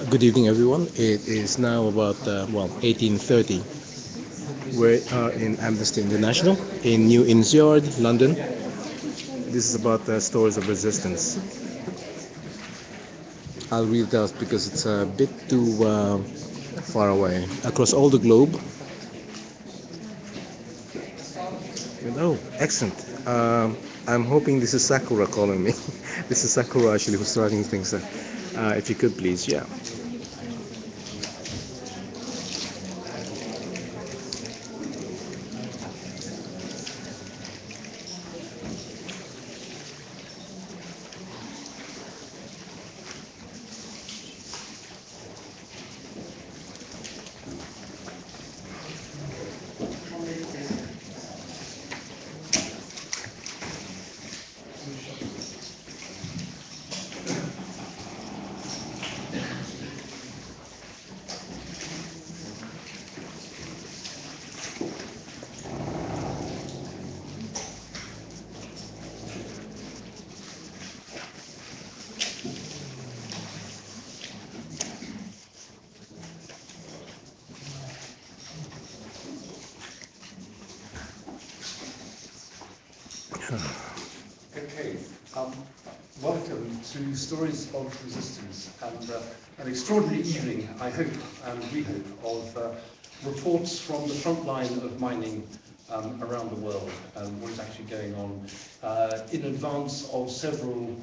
Good evening, everyone. It is now about 18:30. We are in Amnesty International in New Inns Yard, London. This is about stories of resistance. I'll read it out because it's a bit too far away. Across all the globe. Oh, excellent. I'm hoping this is Sakura calling me. This is Sakura actually who's starting things. If you could please, yeah. Okay, um, welcome to Stories of Resistance and an extraordinary evening, I hope, and we hope, of reports from the front line of mining around the world and what is actually going on in advance of several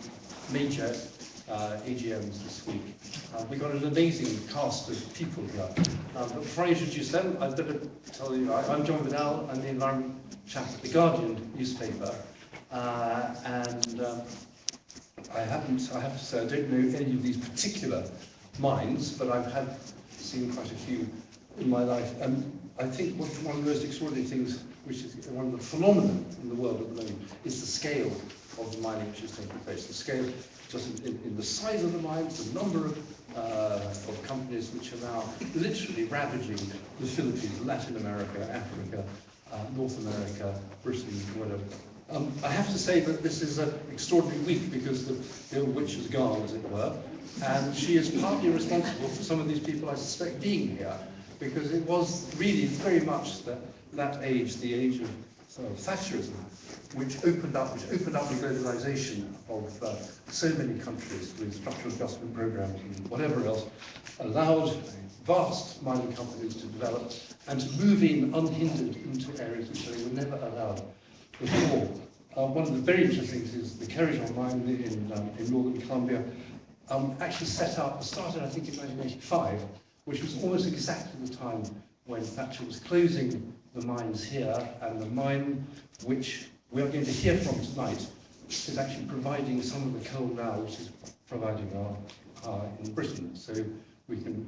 major AGMs this week. We've got an amazing cast of people here. But before I introduce them, I'd better tell you, I'm John Vidal, I'm the environment chap at the Guardian newspaper. And I have to say, I don't know any of these particular mines, but I've seen quite a few in my life. And I think one of the most extraordinary things, which is one of the phenomena in the world at the moment, is the scale of the mining which is taking place. The scale, just in the size of the mines, the number of companies which are now literally ravaging the Philippines, Latin America, Africa, North America, Britain, whatever. I have to say that this is an extraordinary week because the old witch has gone, as it were, and she is partly responsible for some of these people, I suspect, being here, because it was really very much that age, the age of sort of Thatcherism, which opened up the globalization of so many countries with structural adjustment programs and whatever else, allowed vast mining companies to develop and to move in unhindered into areas which they were never allowed before. One of the very interesting things is the Kerryjohn mine in northern Colombia actually started I think in 1985, which was almost exactly the time when Thatcher was closing the mines here, and the mine which we are going to hear from tonight is actually providing some of the coal now, which is providing our in Britain. So we can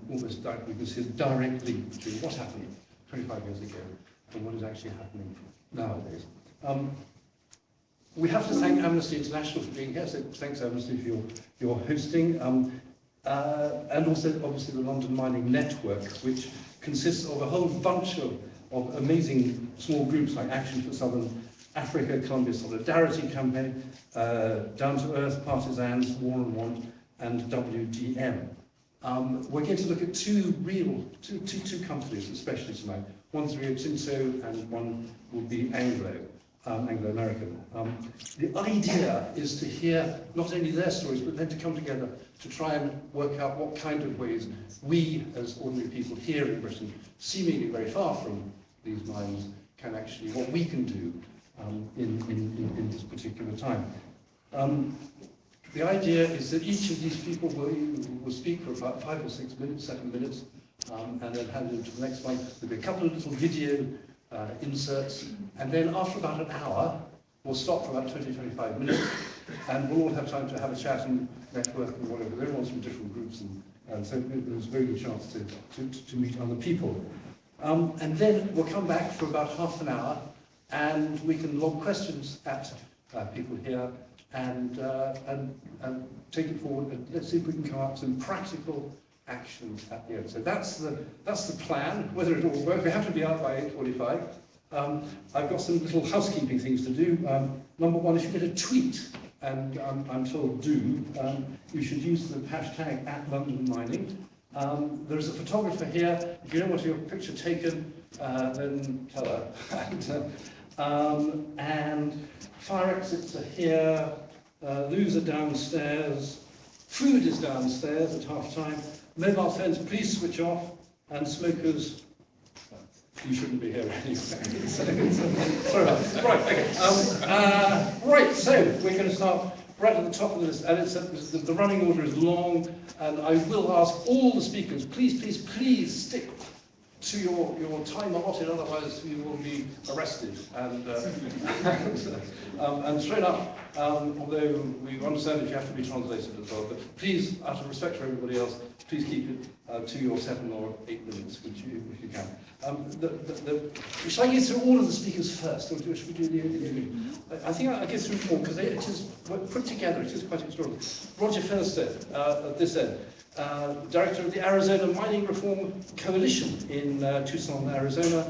see the direct link between what happened 25 years ago and what is actually happening nowadays. We have to thank Amnesty International for being here, so thanks Amnesty for your hosting, and also obviously the London Mining Network, which consists of a whole bunch of amazing small groups like Action for Southern Africa, Columbia Solidarity Campaign, Down to Earth, Partisans, War and Want, and WDM. We're going to look at two companies especially tonight. One's Rio Tinto and one will be Anglo-American. The idea is to hear not only their stories, but then to come together to try and work out what kind of ways we, as ordinary people here in Britain, seemingly very far from these mines, can actually, what we can do in this particular time. The idea is that each of these people will speak for about 5 or 6 minutes, 7 minutes, and then hand it to the next one. There'll be a couple of little video inserts, and then after about an hour, we'll stop for about 20, 25 minutes, and we'll all have time to have a chat and network and whatever. Everyone's from different groups, and so there's a very good chance to meet other people. And then we'll come back for about half an hour, and we can log questions at people here, and take it forward, and let's see if we can come up with some practical actions at the end. So that's the plan. Whether it all works, we have to be out by 8:45. I've got some little housekeeping things to do. Number one, if you get a tweet and I'm told do, you should use the hashtag @LondonMining. There's a photographer here. If you don't want your picture taken, then tell her. And fire exits are here, loos are downstairs, food is downstairs at half time, mobile phones please switch off, and smokers, you shouldn't be here anyway. Sorry about that. Right, okay. Right, so we're going to start right at the top of the list, and the running order is long, and I will ask all the speakers, please stick to your time allotted, otherwise you will be arrested and thrown up. Although we understand that you have to be translated as well, but please, out of respect for everybody else, please keep it to your 7 or 8 minutes, if you can. Shall I go through all of the speakers first, or should we do the interview? I think I'll go through 4, because it is put together, it is quite extraordinary. Roger Fenstead, at this end. Director of the Arizona Mining Reform Coalition in Tucson, Arizona.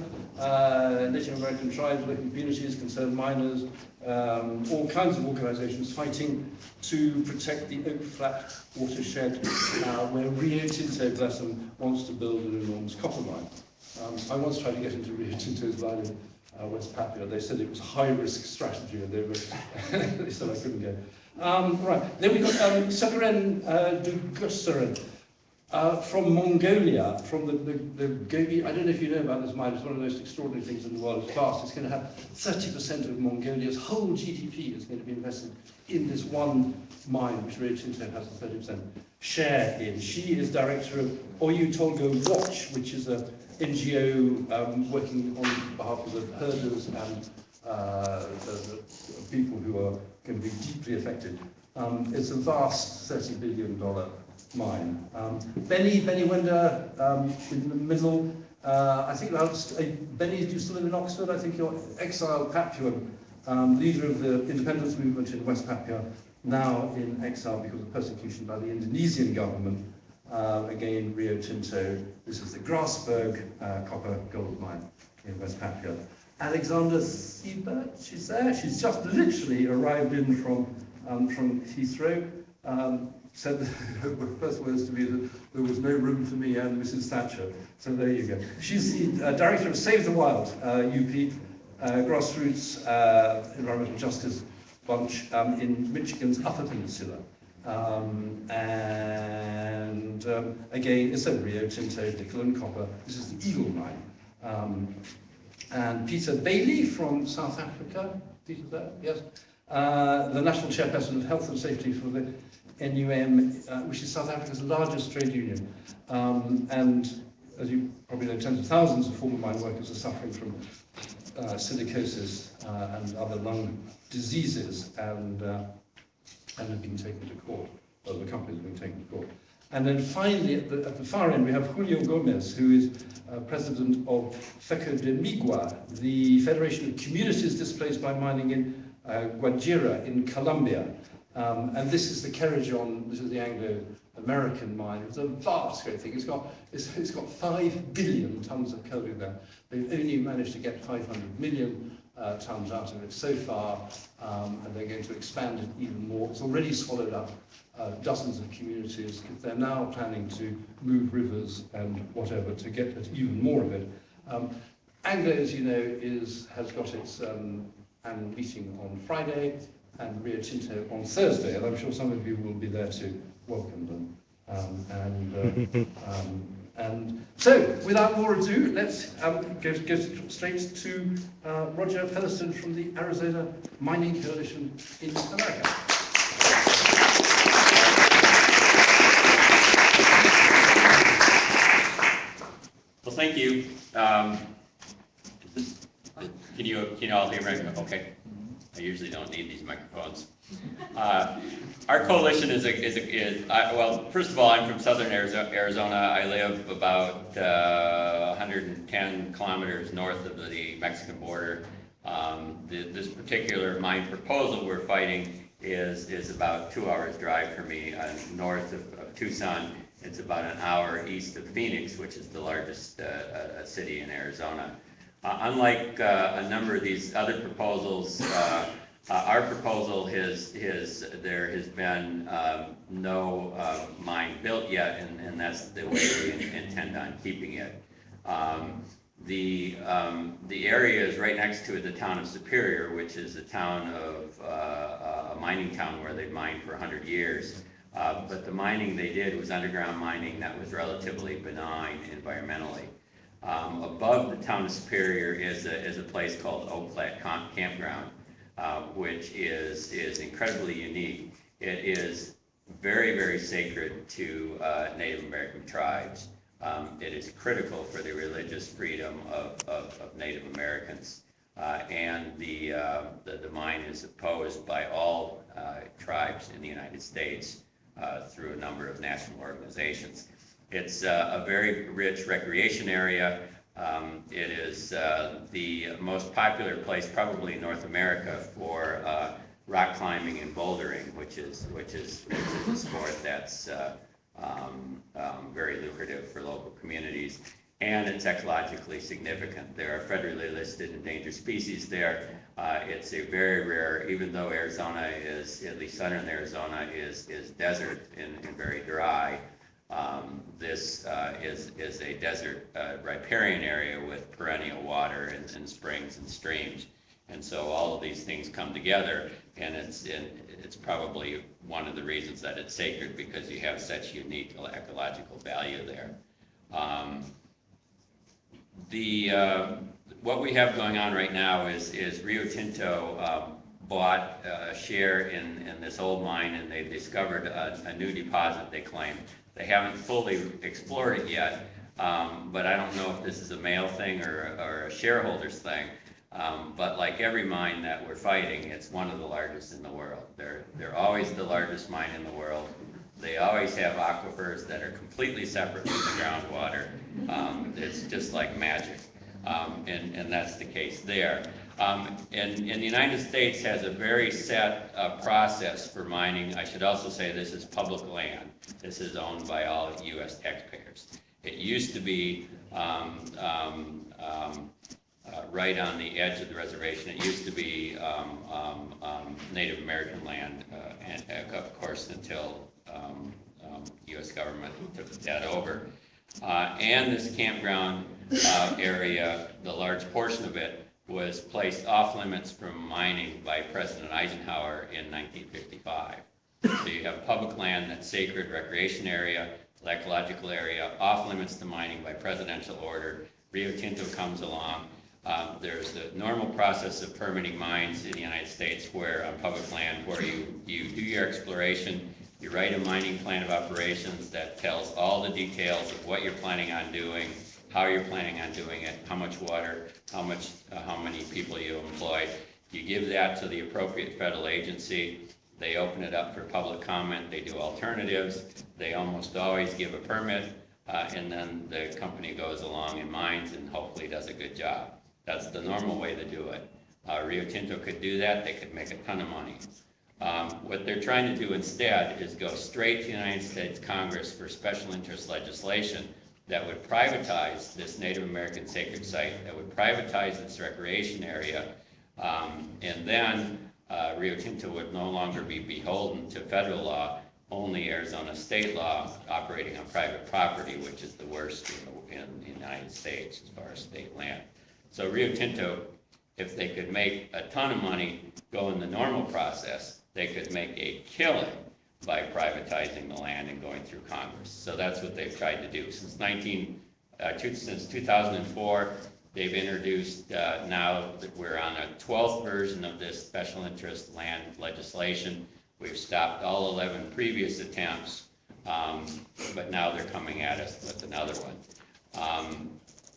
Native American tribes, local communities, concerned miners, all kinds of organizations fighting to protect the Oak Flat watershed, where Rio Tinto, bless them, wants to build an enormous copper mine. I once tried to get into Rio Tinto's mine in West Papua. They said it was high-risk strategy, and they said I couldn't go. Right, then we've got Sakaren Dugusaren from Mongolia, from the Gobi. I don't know if you know about this mine. It's one of the most extraordinary things in the world. It's vast. It's going to have 30% of Mongolia's whole GDP is going to be invested in this one mine, which Rio Tinto has a 30% share in. She is director of Oyu Tolgo Watch, which is a NGO working on behalf of the herders and the people who are going to be deeply affected. It's a vast $30 billion mine. Benny Wender in the middle. I think Benny, do you still live in Oxford? I think you're exiled Papuan, leader of the independence movement in West Papua, now in exile because of persecution by the Indonesian government. Again, Rio Tinto. This is the Grasberg copper gold mine in West Papua. Alexander Siebert, she's there. She's just literally arrived in from Heathrow. Said her first words to me that there was no room for me and Mrs. Thatcher. So there you go. She's the director of Save the Wild, UP, grassroots environmental justice bunch in Michigan's Upper Peninsula. Again, it's a Rio Tinto, nickel and copper. This is the Eagle Mine. And Peter Bailey from South Africa. Peter's there? Yes. The National Chairperson of Health and Safety for the NUM, which is South Africa's largest trade union. And as you probably know, tens of thousands of former mine workers are suffering from silicosis and other lung diseases, and have been taken to court. Well, the companies have been taken to court. And then finally, at the far end, we have Julio Gomez, who is president of FECO de Migua, the Federation of Communities Displaced by Mining in Guajira in Colombia. And this is the Kerajon, this is the Anglo-American mine. It's a vast, great thing. It's got 5 billion tons of coal in there. They've only managed to get 500 million tons out of it so far, and they're going to expand it even more. It's already swallowed up dozens of communities. They're now planning to move rivers and whatever to get even more of it. Anglo, as you know, has got its annual meeting on Friday, and Rio Tinto on Thursday, and I'm sure some of you will be there to welcome them. So, without more ado, let's go straight to Roger Featherstone from the Arizona Mining Coalition in America. Well, thank you. Can you all hear me? Okay. I usually don't need these microphones. Our coalition well, first of all, I'm from southern Arizona. I live about 110 kilometers north of the Mexican border. This particular mine proposal we're fighting is about 2 hours drive for me, north of Tucson. It's about an hour east of Phoenix, which is the largest city in Arizona. Unlike a number of these other proposals, Our proposal there has been no mine built yet, and that's the way we intend on keeping it. Um, the area is right next to the town of Superior, which is a town of a mining town where they've mined for 100 years. But the mining they did was underground mining that was relatively benign environmentally. Above the town of Superior is a place called Oak Flat Campground, which is incredibly unique. It is very, very sacred to Native American tribes. It is critical for the religious freedom of Native Americans. And the mine is opposed by all tribes in the United States through a number of national organizations. It's a very rich recreation area. It is the most popular place probably in North America for rock climbing and bouldering, which is a sport that's very lucrative for local communities, and it's ecologically significant. There are federally listed endangered species there. It's a very rare, even though Arizona is, at least southern Arizona, is desert and very dry. This is a desert riparian area with perennial water and springs and streams. And so all of these things come together, and it's probably one of the reasons that it's sacred, because you have such unique ecological value there. What we have going on right now is Rio Tinto bought a share in this old mine, and they've discovered a new deposit, they claim. They haven't fully explored it yet, but I don't know if this is a male thing or a shareholders thing. But like every mine that we're fighting, it's one of the largest in the world. They're always the largest mine in the world. They always have aquifers that are completely separate from the groundwater. It's just like magic, and that's the case there. And the United States has a very set process for mining. I should also say this is public land. This is owned by all U.S. taxpayers. It used to be right on the edge of the reservation. It used to be Native American land, and of course until U.S. government took that over. And this campground area, the large portion of it, was placed off limits from mining by President Eisenhower in 1955. So you have public land that's sacred, recreation area, ecological area, off limits to mining by presidential order. Rio Tinto comes along. There's the normal process of permitting mines in the United States where on public land where you do your exploration, you write a mining plan of operations that tells all the details of what you're planning on doing, how you're planning on doing it, how much water, how many people you employ. You give that to the appropriate federal agency. They open it up for public comment. They do alternatives. They almost always give a permit, and then the company goes along and mines and hopefully does a good job. That's the normal way to do it. Rio Tinto could do that. They could make a ton of money. What they're trying to do instead is go straight to the United States Congress for special interest legislation that would privatize this Native American sacred site, that would privatize its recreation area, and then Rio Tinto would no longer be beholden to federal law, only Arizona state law operating on private property, which is the worst in the United States as far as state land. So Rio Tinto, if they could make a ton of money going the normal process, they could make a killing by privatizing the land and going through Congress. So that's what they've tried to do. Since 2004, they've introduced, now that we're on a 12th version of this special interest land legislation. We've stopped all 11 previous attempts, but now they're coming at us with another one.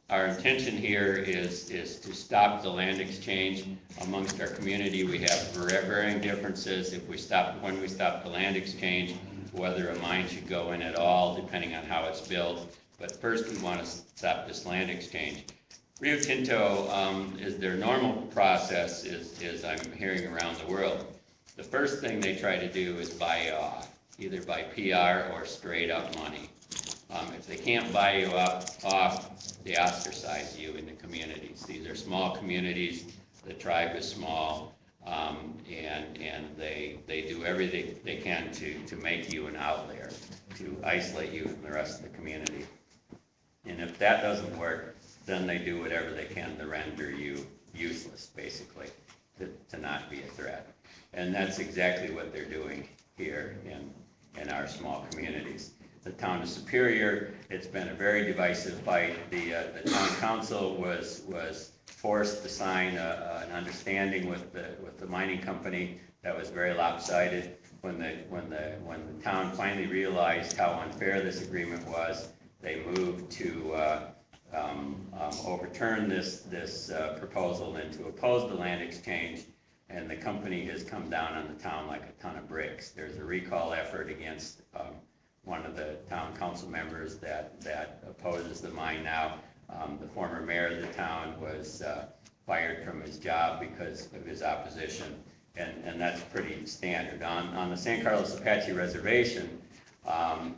Our intention here is to stop the land exchange amongst our community. We have varying differences when we stop the land exchange, whether a mine should go in at all, depending on how it's built. But first we want to stop this land exchange. Rio Tinto, is their normal process is I'm hearing around the world. The first thing they try to do is buy you off, either by PR or straight up money. If they can't buy you off, they ostracize you in the communities. These are small communities. The tribe is small. and they do everything they can to make you an outlier, to isolate you from the rest of the community. And if that doesn't work, then they do whatever they can to render you useless, basically, to not be a threat. And that's exactly what they're doing here in our small communities. The town of Superior, it's been a very divisive fight. The town council was forced to sign an understanding with the mining company that was very lopsided. When the town finally realized how unfair this agreement was, they moved to overturn this proposal and to oppose the land exchange, and the company has come down on the town like a ton of bricks. There's a recall effort against one of the town council members that opposes the mine now. The former mayor of the town was fired from his job because of his opposition, and that's pretty standard. On the San Carlos Apache Reservation,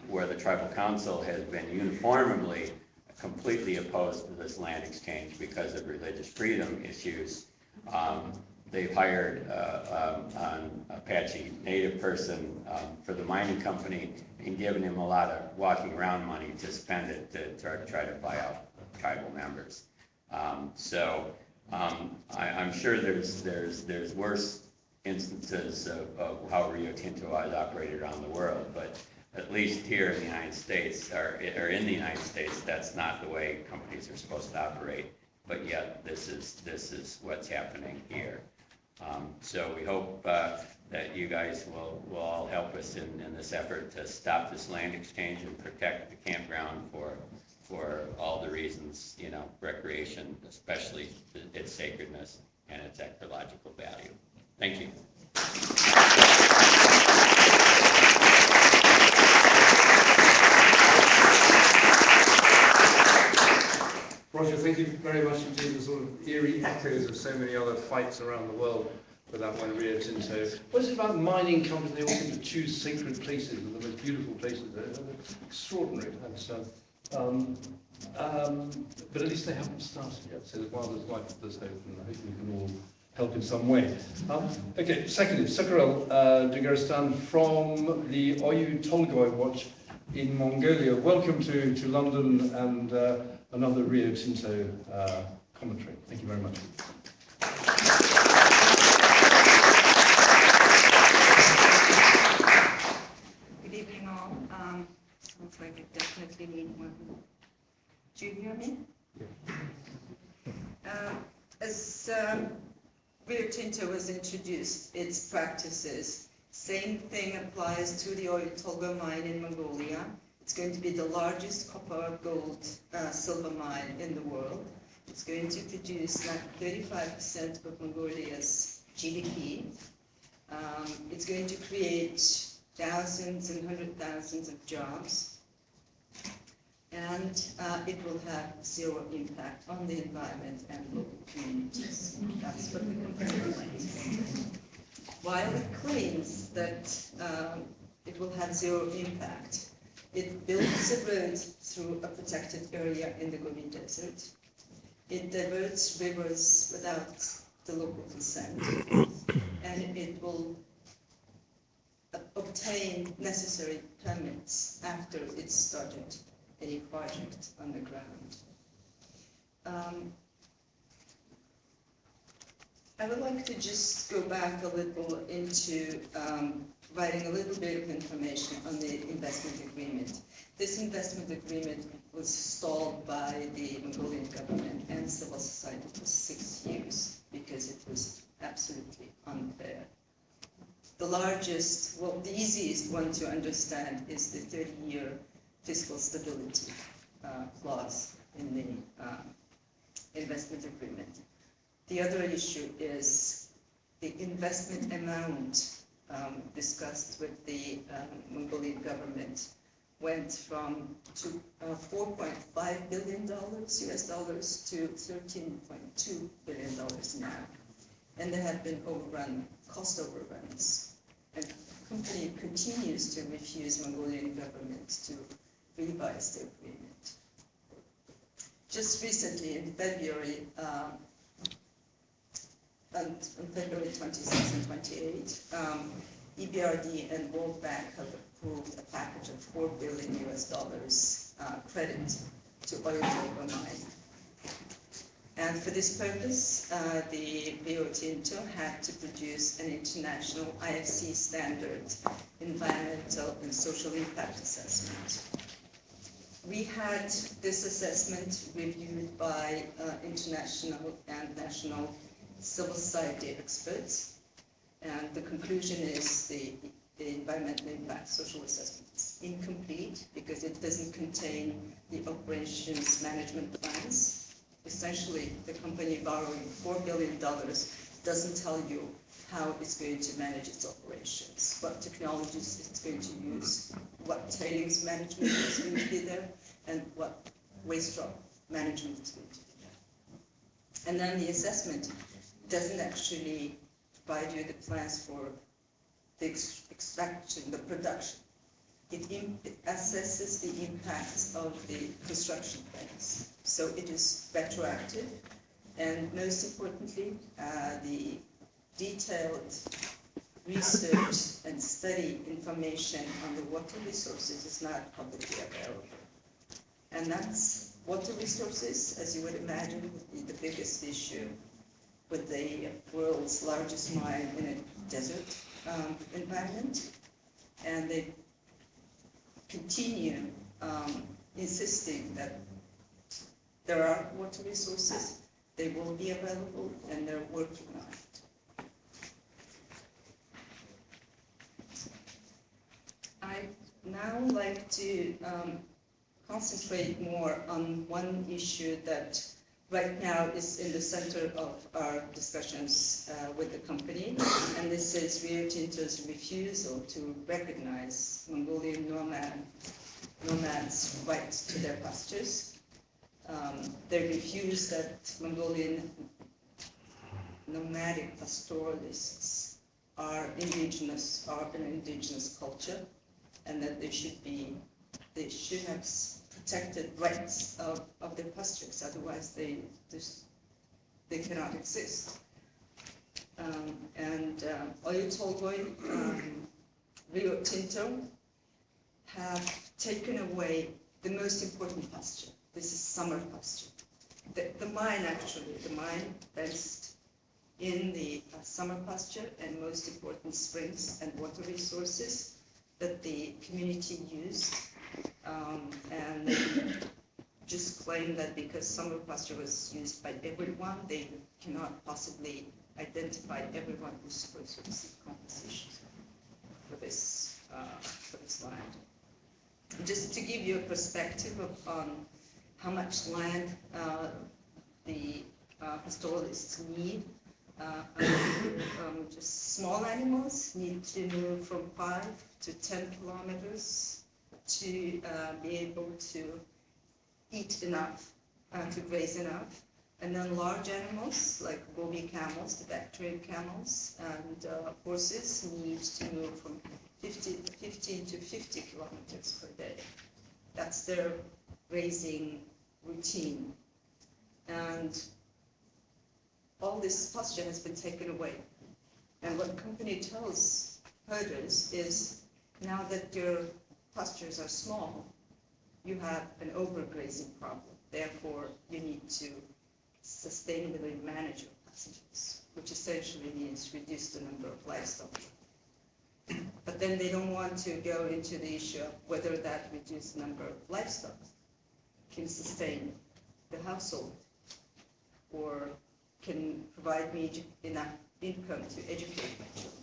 where the tribal council has been uniformly completely opposed to this land exchange because of religious freedom issues. They've hired an Apache native person for the mining company and given him a lot of walking around money to spend it to try to buy out tribal members. I'm sure there's worse instances of how Rio Tinto has operated around the world, but at least here in the United States, or in the United States, that's not the way companies are supposed to operate. But yet, this is what's happening here. So we hope that you guys will all help us in this effort to stop this land exchange and protect the campground for all the reasons, recreation, especially its sacredness and its ecological value. Thank you. Roger, thank you very much indeed. The sort of eerie echoes of so many other fights around the world with that one, Rio Tinto. What is it about mining companies? They all seem to choose sacred places, and the most beautiful places. They're extraordinary. But at least they haven't started yet. So while there's life, there's hope, and I hope we can all help in some way. Okay, secondly, Sakarel Dugaristan from the Oyu Tolgoi Watch in Mongolia. Welcome to London and another Rio Tinto commentary. Thank you very much. Good evening all. Sounds like I definitely need one. Do you hear me? As Rio Tinto was introduced, its practices, same thing applies to the Oyu Tolgoi mine in Mongolia. It's going to be the largest copper, gold, silver mine in the world. It's going to produce like 35% of Mongolia's GDP. It's going to create thousands and hundred thousands of jobs. And it will have zero impact on the environment and local communities. That's what the company claims. While it claims that it will have zero impact, it builds a road through a protected area in the Gobi Desert. It diverts rivers without the local consent, and it will obtain necessary permits after it's started any project underground. I would like to just go back a little into providing a little bit of information on the investment agreement. This investment agreement was stalled by the Mongolian government and civil society for 6 years because it was absolutely unfair. The largest, well, the easiest one to understand is the 30-year fiscal stability clause in the investment agreement. The other issue is the investment amount discussed with the Mongolian government went from $4.5 billion US dollars to $13.2 billion now. And there have been cost overruns. And the company continues to refuse Mongolian government to revise the agreement. Just recently, in February, on February 26 and 28, EBRD and World Bank have approved a package of $4 billion credit to Oyu Tolgoi mine. And for this purpose, the Rio Tinto had to produce an international IFC standard environmental and social impact assessment. We had this assessment reviewed by international and national civil society experts, and the conclusion is the environmental impact social assessment is incomplete because it doesn't contain the operations management plans. Essentially, the company borrowing $4 billion doesn't tell you how it's going to manage its operations, what technologies it's going to use, what tailings management is going to be there, and what waste rock management is going to be there. And then the assessment doesn't actually provide you the plans for the extraction, the production. It assesses the impacts of the construction plans. So it is retroactive, and most importantly, the detailed research and study information on the water resources is not publicly available. And that's water resources, as you would imagine, would be the biggest issue with the world's largest mine in a desert environment. And they continue insisting that there are water resources, they will be available, and they're working on it. I'd now like to concentrate more on one issue that right now is in the center of our discussions with the company, and this is Rio Tinto's refusal to recognize Mongolian nomads' rights to their pastures. They refuse that Mongolian nomadic pastoralists are an indigenous culture, and that they should have protected rights of their pastures, otherwise they cannot exist. Oyu Tolgoi, Rio Tinto have taken away the most important pasture. This is summer pasture. The mine based in the summer pasture and most important springs and water resources that the community used. And they just claim that because summer pasture was used by everyone, they cannot possibly identify everyone who's supposed to receive compensation for this land. Just to give you a perspective on how much land the pastoralists need, just small animals need to move from 5 to 10 kilometers to be able to eat enough, to graze enough. And then large animals, like Gobi camels, the Bactrian camels, and horses need to move from 15 to 50 kilometers per day. That's their grazing routine. And all this pasture has been taken away. And what the company tells herders is, now that your pastures are small, you have an overgrazing problem. Therefore, you need to sustainably manage your pastures, which essentially means reduce the number of livestock. But then they don't want to go into the issue of whether that reduced number of livestock can sustain the household or can provide me enough income to educate my children.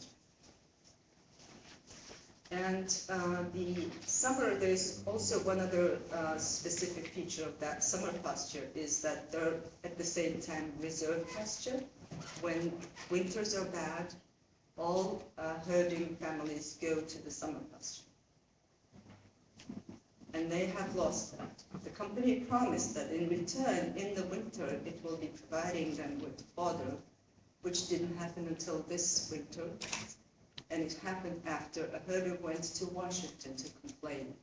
And the summer, there's also one other specific feature of that summer pasture is that they're at the same time reserve pasture. When winters are bad, all herding families go to the summer pasture. And they have lost that. The company promised that in return, in the winter, it will be providing them with fodder, which didn't happen until this winter. And it happened after a herder went to Washington to complain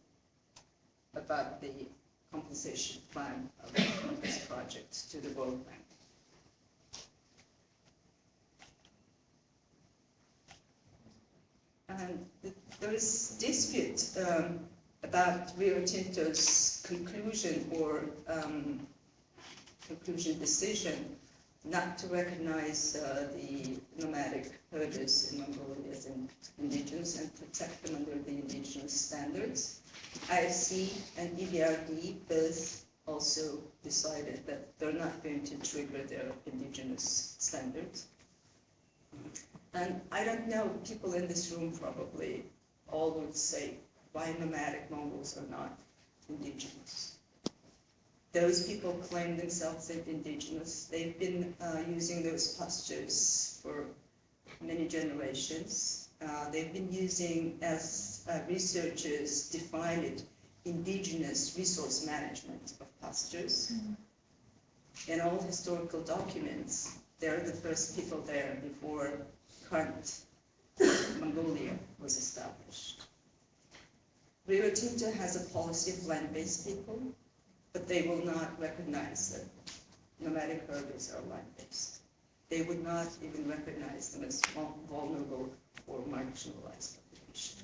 about the compensation plan of this project to the World Bank. And there is dispute about Rio Tinto's conclusion or conclusion decision not to recognize the nomadic herders in Mongolia as indigenous and protect them under the indigenous standards. IFC and EBRD both also decided that they're not going to trigger their indigenous standards. And I don't know, people in this room probably all would say why nomadic Mongols are not indigenous. Those people claim themselves indigenous. They've been using those pastures for many generations. They've been using, as researchers define it, indigenous resource management of pastures. In all historical documents, they're the first people there before current Mongolia was established. Rio Tinto has a policy of land-based people, but they will not recognize that nomadic herders are land-based. They would not even recognize them as vulnerable or marginalized population.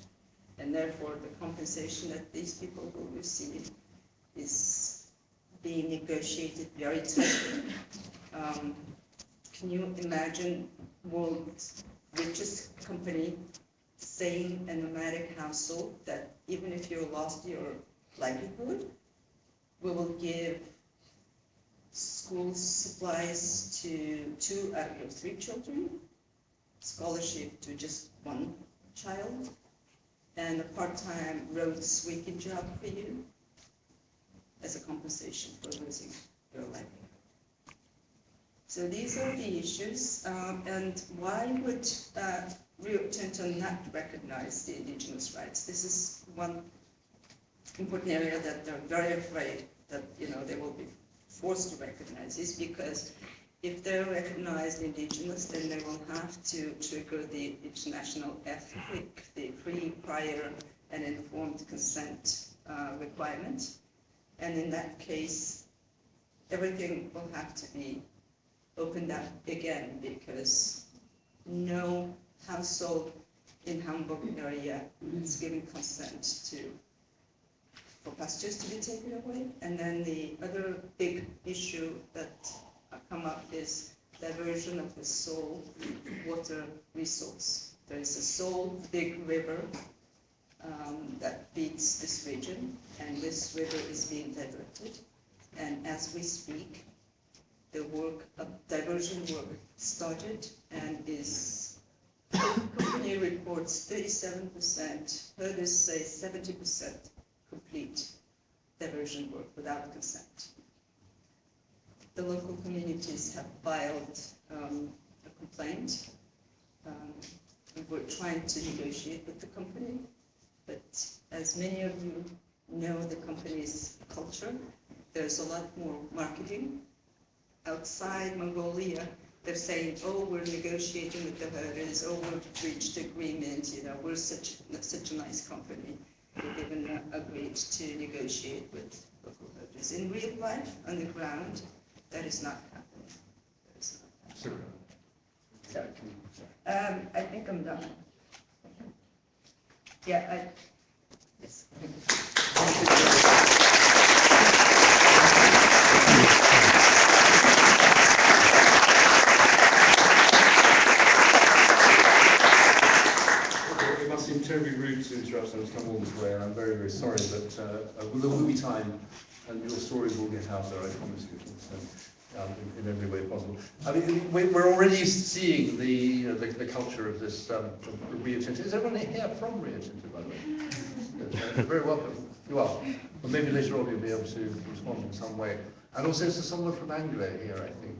And therefore, the compensation that these people will receive is being negotiated very tightly. Can you imagine world's richest company saying a nomadic household that even if you lost your livelihood, we will give school supplies to 2 out of your 3 children, scholarship to just 1 child, and a part-time road sweeping job for you as a compensation for losing your livelihood. So these are the issues, and why would Rio Tinto not recognize the indigenous rights? This is one important area that they're very afraid that they will be forced to recognize, is because if they're recognized indigenous, then they will have to trigger the international ethic, the free, prior, and informed consent requirement. And in that case, everything will have to be opened up again, because no household in Hamburg area is giving consent for pastures to be taken away. And then the other big issue that come up is diversion of the sole water resource. There is a sole big river that feeds this region, and this river is being diverted. And as we speak, the work of diversion work started and is, company reports 37%, herders say 70% complete diversion work without consent. The local communities have filed a complaint. We're trying to negotiate with the company, but as many of you know the company's culture, there's a lot more marketing. Outside Mongolia, they're saying, oh, we're negotiating with the herders, oh, we've reached agreement, we're such a nice company. We've even agreed to negotiate with local herders. In real life, on the ground, that is not happening. That is not happening. Sorry. I think I'm done. Yeah, yes. It must seem terribly rude to interrupt someone who's come all this way, and I'm very, very sorry, but there will be time, and your stories will get out there, I promise you. In every way possible. I mean, we're already seeing the culture of this Rio Tinto. Is everyone here from Rio Tinto, by the way? You're very welcome. You are. But maybe later on you'll be able to respond in some way. And also, there's someone from Anglo here, I think.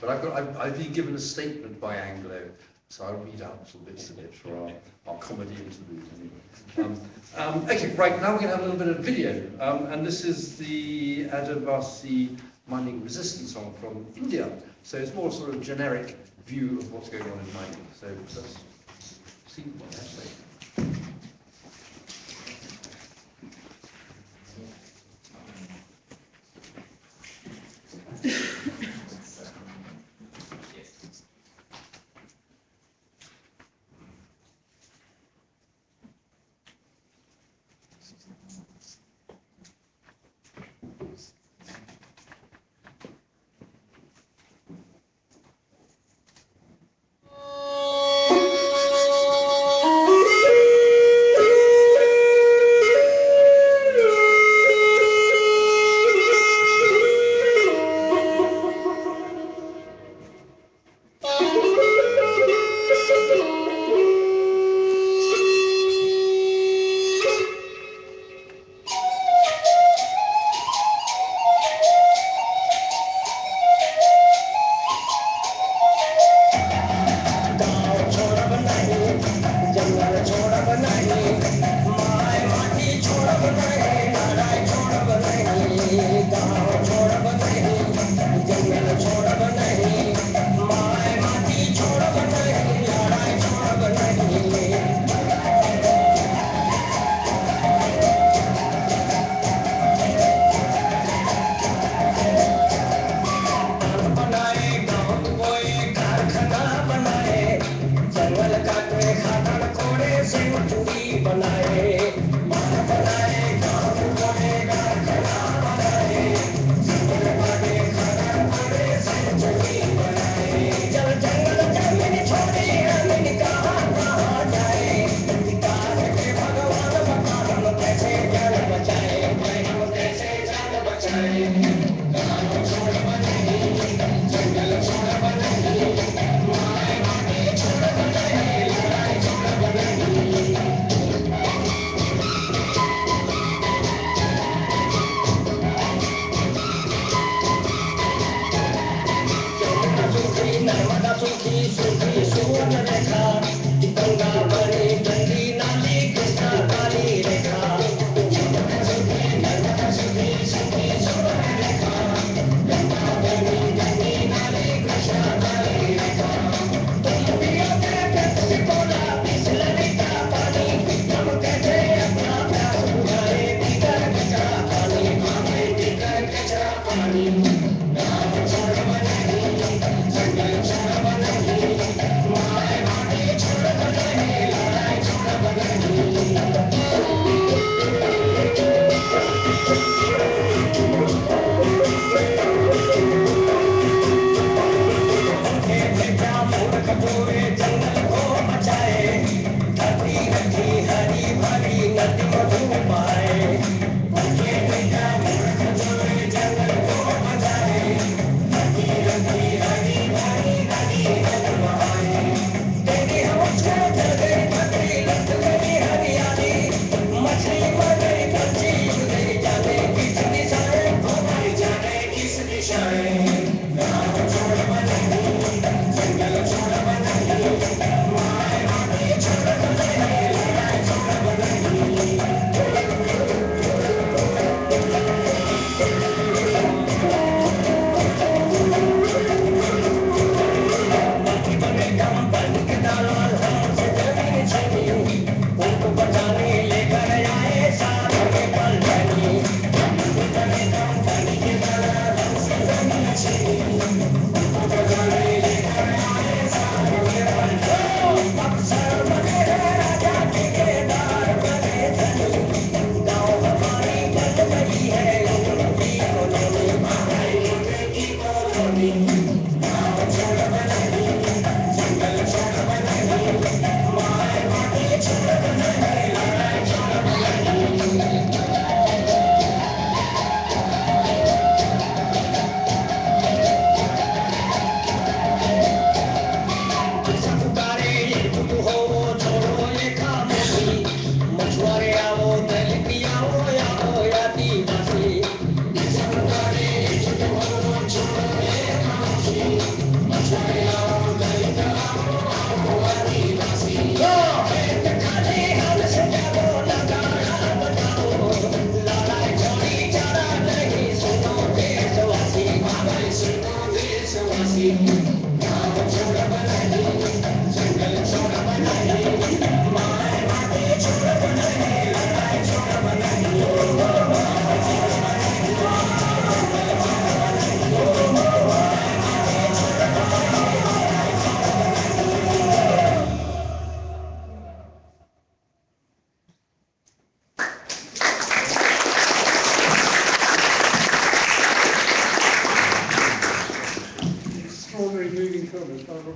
But I've been given a statement by Anglo, so I'll read out little bits of it for our comedy interlude anyway. Okay, right, now we're going to have a little bit of video. And this is the Adivasi mining resistance song from India. So it's more sort of generic view of what's going on in mining. So let's see what they have to say.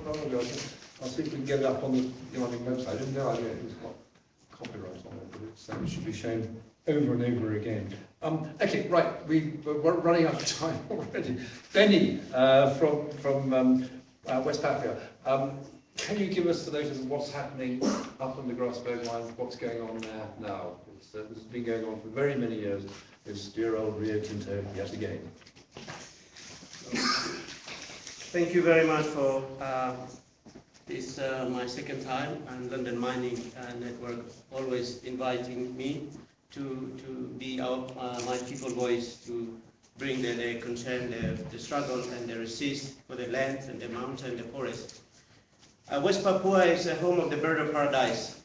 long ago. I'll see if we can get it up on the Mining website. I didn't know it's got copyright on it, but it should be shown over and over again. Okay, right, we're running out of time already. Benny from West Papua, can you give us the latest of what's happening up on the Grasberg mine, what's going on there now? This has been going on for very many years, this dear old Rio Tinto yet again. Thank you very much for this my second time, and London Mining Network always inviting me to be my people voice, to bring their concern, the struggle and the resist for the land and the mountain, the forest. West Papua is the home of the bird of paradise.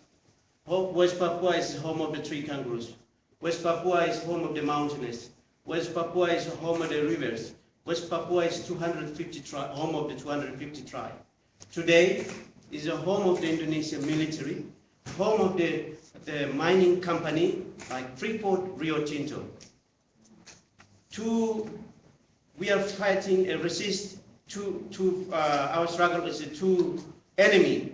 West Papua is the home of the tree kangaroos. West Papua is home of the mountainous. West Papua is home of the rivers. West Papua is home of the 250 tribe. Today is the home of the Indonesian military, home of the mining company like Freeport, Rio Tinto. We are fighting and resist our struggle is a two enemy,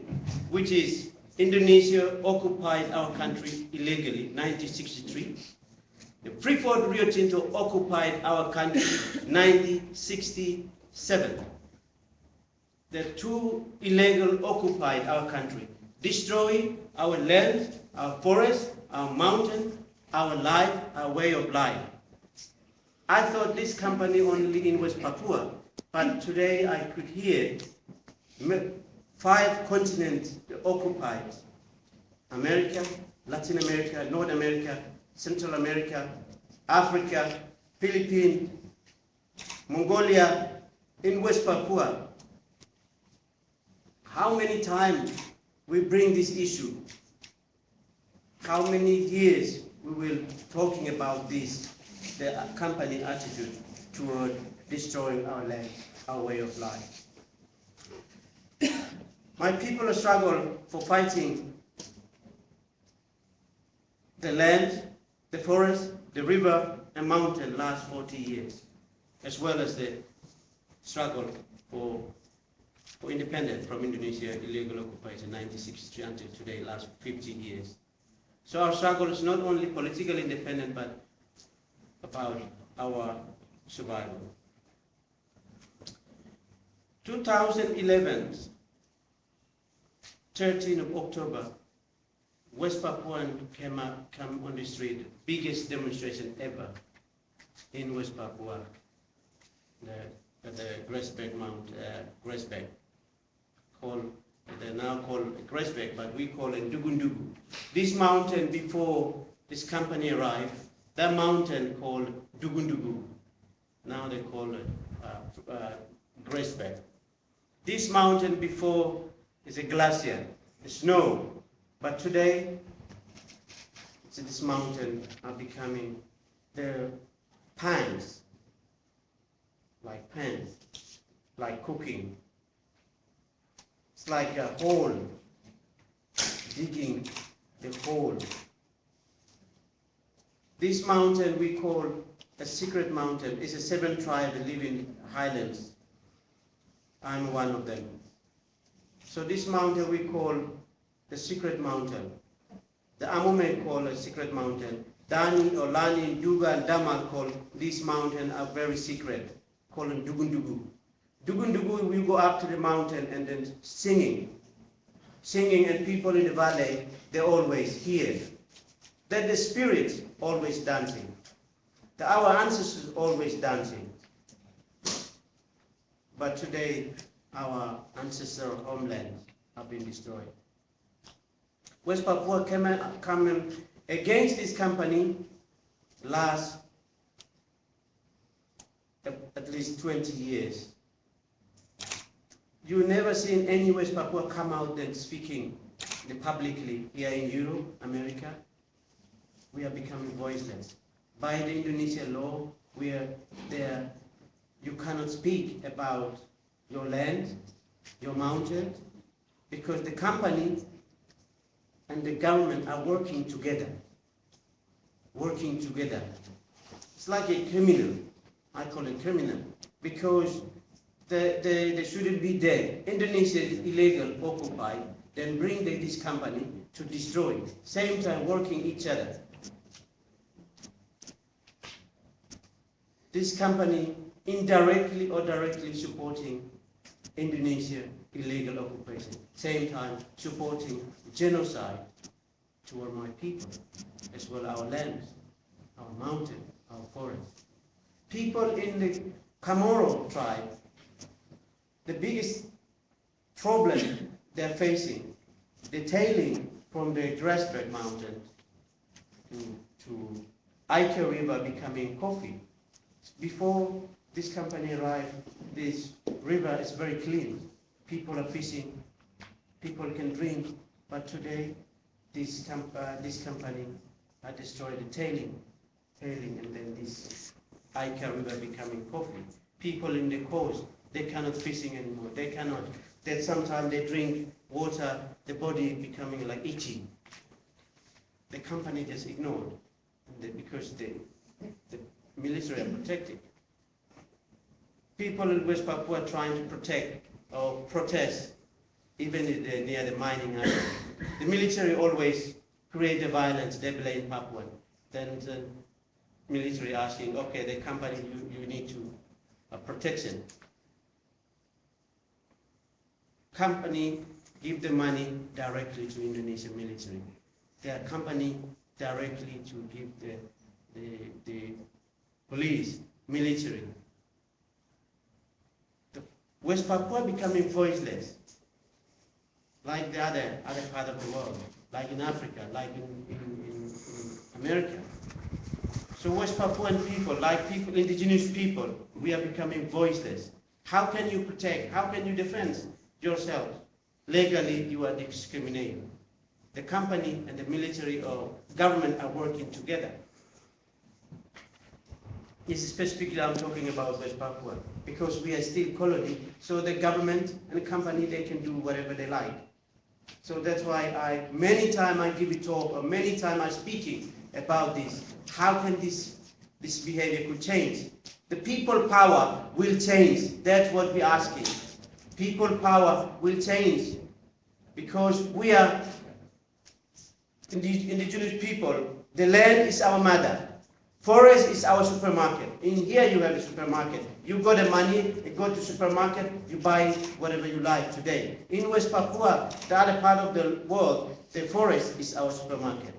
which is Indonesia occupied our country illegally, 1963. The Freeport Rio Tinto occupied our country 1967. The two illegal occupied our country, destroying our land, our forest, our mountain, our life, our way of life. I thought this company only in West Papua, but today I could hear 5 continents occupied: America, Latin America, North America, Central America, Africa, Philippines, Mongolia, in West Papua. How many times we bring this issue? How many years we will talking about this, the company attitude toward destroying our land, our way of life. My people struggle for fighting the land, the forest, the river, and mountain last 40 years, as well as the struggle for independence from Indonesia illegal occupation 1963 until today, last 15 years. So our struggle is not only political independence, but about our survival. 2011, 13th of October, West Papuan come on the street, biggest demonstration ever in West Papua, the Grasberg Mount, Grasberg, they're now called Grasberg, but we call it Dugundugu. This mountain, before this company arrived, that mountain called Dugundugu. Now they call it Grasberg. This mountain before is a glacier, snow, but today this mountain are becoming the pans, like cooking. It's like a hole, digging the hole. This mountain we call a secret mountain. It's a 7 tribe that live in highlands. I'm one of them. So this mountain we call the secret mountain. The Amome call a secret mountain. Dani, Olani, Duga, and Damal call this mountain are very secret, called Dugundugu. Dugundugu, we go up to the mountain and then singing, and people in the valley, they always hear. That the spirit always dancing. Our ancestors always dancing. But today, our ancestral homelands have been destroyed. West Papua coming against this company last at least 20 years. You never seen any West Papua come out and speaking publicly here in Europe, America. We are becoming voiceless. By the Indonesian law, we are there. You cannot speak about your land, your mountain, because the company and the government are working together. It's like a criminal. I call it criminal because they shouldn't be there. Indonesia is illegal, occupied, then bring this company to destroy. Same time working each other. This company indirectly or directly supporting Indonesia illegal occupation. Same time supporting genocide toward my people, as well our lands, our mountain, our forests. People in the Chamorro tribe, the biggest problem they're facing, the tailing from the Grassberg Mountain to Aika River becoming coffee. Before this company arrived, this river is very clean. People are fishing, people can drink, but today this company had destroyed the tailing, and then this Aika River becoming coffee. People in the coast, they cannot fishing anymore. They cannot. Then sometimes they drink water, the body becoming like itchy. The company just ignored because the military are protected. People in West Papua are trying to protect or protest, even near the mining area. The military always create the violence, they blame Papua. Then the military asking, okay, the company, you need to protection. Company give the money directly to Indonesian military. Their company directly to give the police, military. The West Papua becoming voiceless, like the other part of the world, like in Africa, like in America. So West Papuan people, like people, indigenous people, we are becoming voiceless. How can you protect? How can you defend yourself? Legally, you are discriminated. The company and the military or government are working together. Yes, specifically I'm talking about West Papua, because we are still colony, so the government and the company, they can do whatever they like. So that's why many times I give a talk, or many times I'm speaking about this. How can this behavior could change? The people power will change. That's what we're asking. People power will change, because we are indigenous people. The land is our mother. Forest is our supermarket. In here you have a supermarket. You got the money, you go to supermarket, you buy whatever you like today. In West Papua, the other part of the world, the forest is our supermarket.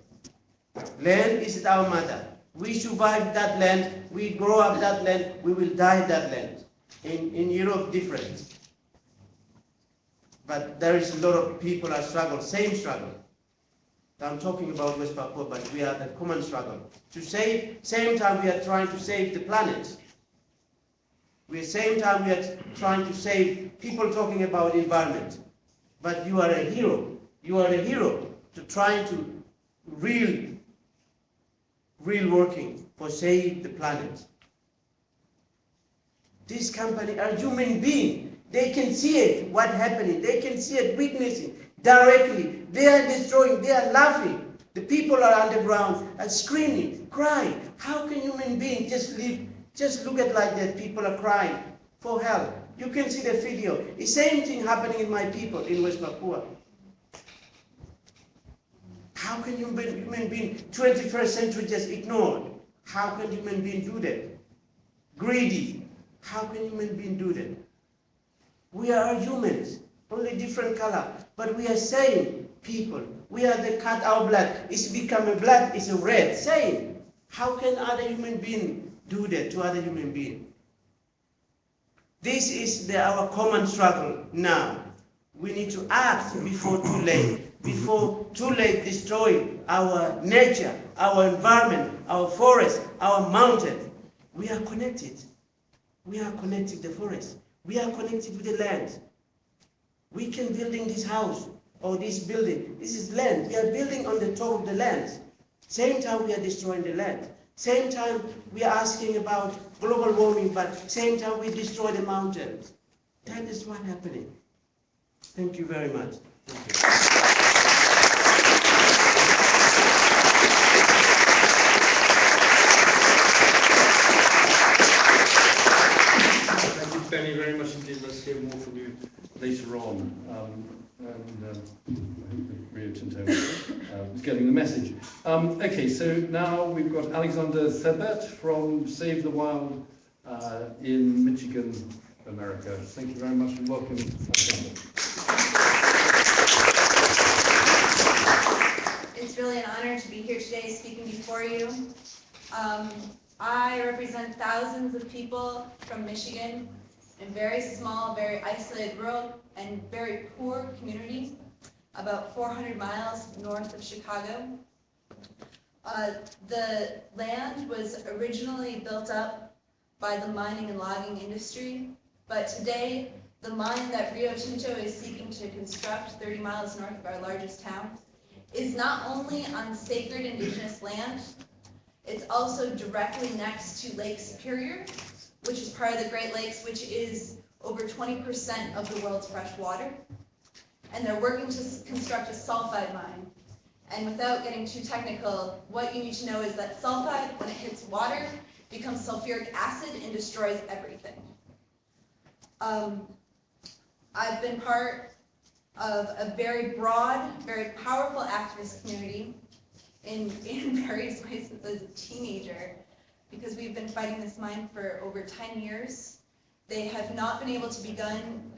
Land is our mother. We survive that land, we grow up that land, we will die that land. In Europe, different. But there is a lot of people are struggle, same struggle. I'm talking about West Papua, but we are the common struggle. To save, same time we are trying to save the planet. Same time we are trying to save people talking about environment. But you are a hero. You are a hero to trying to real working for save the planet. This company are human beings. They can see it, what happening. They can see it, witnessing directly. They are destroying, they are laughing. The people are underground and screaming, crying. How can human beings just live, just look at like that? People are crying for help. You can see the video. The same thing happening in my people in West Papua. How can human being 21st century just ignored? How can human being do that? Greedy. How can human being do that? We are humans, only different color, but we are same people. We are the cut our blood. It's become a black, it's a red, same. How can other human being do that to other human being? This is our common struggle now. We need to act before too late. Before too late destroy our nature, our environment, our forest, our mountain. We are connected. We are connected to the forest. We are connected with the land. We can building this house or this building. This is land. We are building on the top of the land. Same time we are destroying the land. Same time we are asking about global warming, but same time we destroy the mountains. That is what's happening. Thank you very much. Femi, very much indeed. Let's hear more from you later on. I hope that Rio Tinto is getting the message. Okay, so now we've got Alexander Thebet from Save the Wild in Michigan, America. Thank you very much and welcome, Alexander. It's really an honor to be here today speaking before you. I represent thousands of people from Michigan in very small, very isolated, rural, and very poor community, about 400 miles north of Chicago. The land was originally built up by the mining and logging industry, but today the mine that Rio Tinto is seeking to construct 30 miles north of our largest town is not only on sacred indigenous land, it's also directly next to Lake Superior, which is part of the Great Lakes, which is over 20% of the world's fresh water. And they're working to construct a sulfide mine. And without getting too technical, what you need to know is that sulfide, when it hits water, becomes sulfuric acid and destroys everything. I've been part of a very broad, very powerful activist community in various ways since I was a teenager, because we've been fighting this mine for over 10 years. They have not been able to begin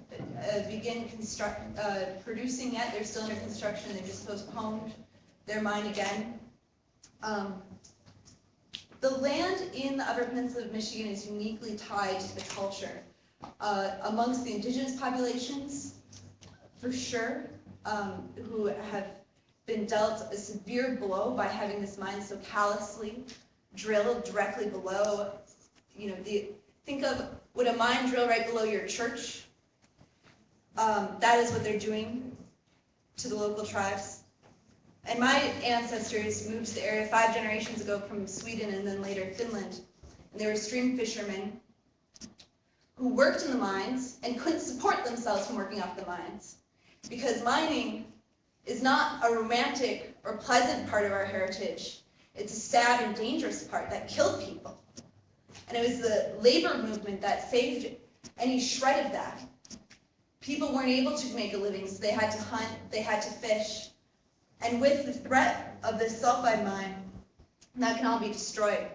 producing yet. They're still under construction. They just postponed their mine again. The land in the Upper Peninsula of Michigan is uniquely tied to the culture. Amongst the indigenous populations, for sure, who have been dealt a severe blow by having this mine so callously drilled directly below, think of, would a mine drill right below your church? That is what they're doing to the local tribes. And my ancestors moved to the area 5 generations ago from Sweden and then later Finland. And they were stream fishermen who worked in the mines and couldn't support themselves from working off the mines. Because mining is not a romantic or pleasant part of our heritage. It's a sad and dangerous part that killed people. And it was the labor movement that saved any shred of that. People weren't able to make a living, so they had to hunt, they had to fish. And with the threat of this sulfide mine, that can all be destroyed.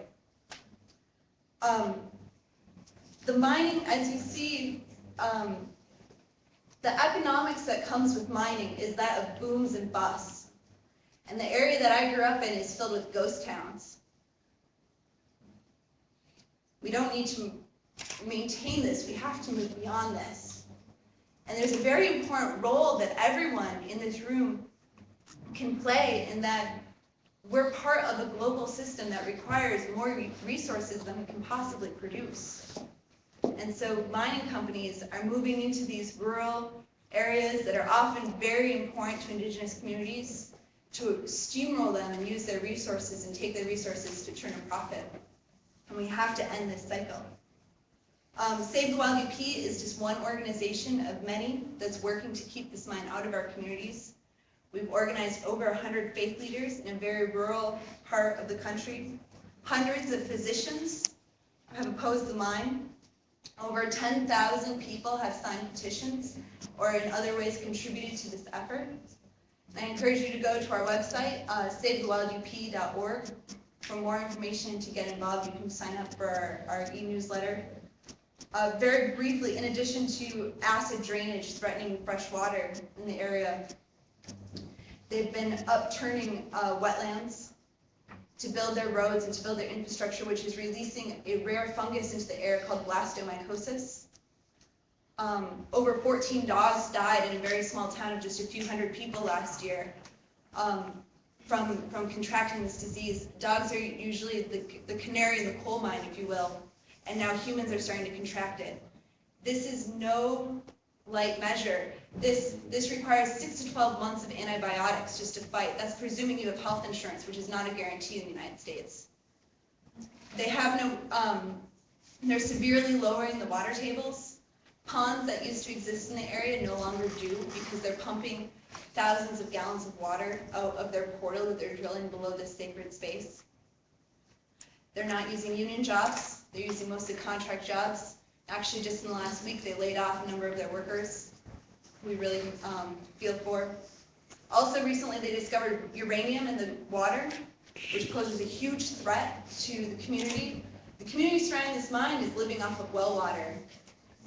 The mining, as you see, the economics that comes with mining is that of booms and busts. And the area that I grew up in is filled with ghost towns. We don't need to maintain this, we have to move beyond this. And there's a very important role that everyone in this room can play in that we're part of a global system that requires more resources than we can possibly produce. And so mining companies are moving into these rural areas that are often very important to indigenous communities to steamroll them and use their resources and take their resources to turn a profit. And we have to end this cycle. Save the Wild UP is just one organization of many that's working to keep this mine out of our communities. We've organized over 100 faith leaders in a very rural part of the country. Hundreds of physicians have opposed the mine. Over 10,000 people have signed petitions or in other ways contributed to this effort. I encourage you to go to our website, savethewildup.org, for more information to get involved. You can sign up for our e-newsletter. Very briefly, in addition to acid drainage threatening fresh water in the area, they've been upturning wetlands to build their roads and to build their infrastructure, which is releasing a rare fungus into the air called blastomycosis. Over 14 dogs died in a very small town of just a few hundred people last year from contracting this disease. Dogs are usually the canary in the coal mine, if you will, and now humans are starting to contract it. This is no light measure. This requires 6 to 12 months of antibiotics just to fight. That's presuming you have health insurance, which is not a guarantee in the United States. They have no, they're severely lowering the water tables. Ponds that used to exist in the area no longer do because they're pumping thousands of gallons of water out of their portal that they're drilling below this sacred space. They're not using union jobs. They're using mostly contract jobs. Actually, just in the last week, they laid off a number of their workers. We really feel for. Also, recently they discovered uranium in the water, which poses a huge threat to the community. The community surrounding this mine is living off of well water,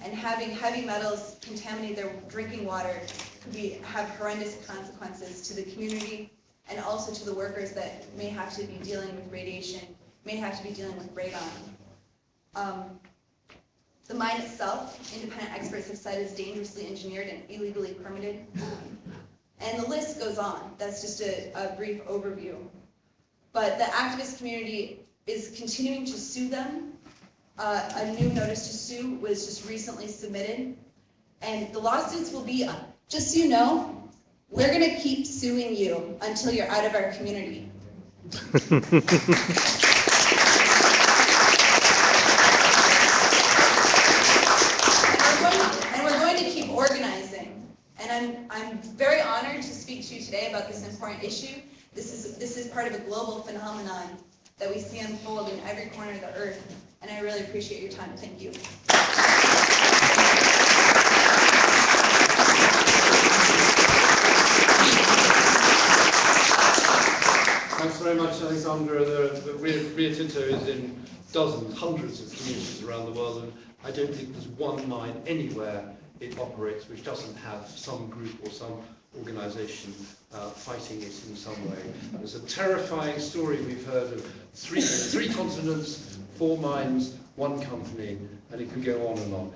and having heavy metals contaminate their drinking water could have horrendous consequences to the community and also to the workers that may have to be dealing with radiation, may have to be dealing with radon. The mine itself, independent experts have said, is dangerously engineered and illegally permitted. And the list goes on. That's just a brief overview. But the activist community is continuing to sue them. A new notice to sue was just recently submitted. And the lawsuits will be, just so you know, we're going to keep suing you until you're out of our community. And we're going to keep organizing. And I'm very honored to speak to you today about this important issue. This is part of a global phenomenon that we see unfold in every corner of the earth. And I really appreciate your time. Thank you. Thanks very much, Alexandra. The Rio Tinto is in dozens, hundreds of communities around the world, and I don't think there's one mine anywhere it operates which doesn't have some group or some organisation fighting it in some way. There's a terrifying story we've heard of three continents, 4 mines, 1 company, and it could go on and on.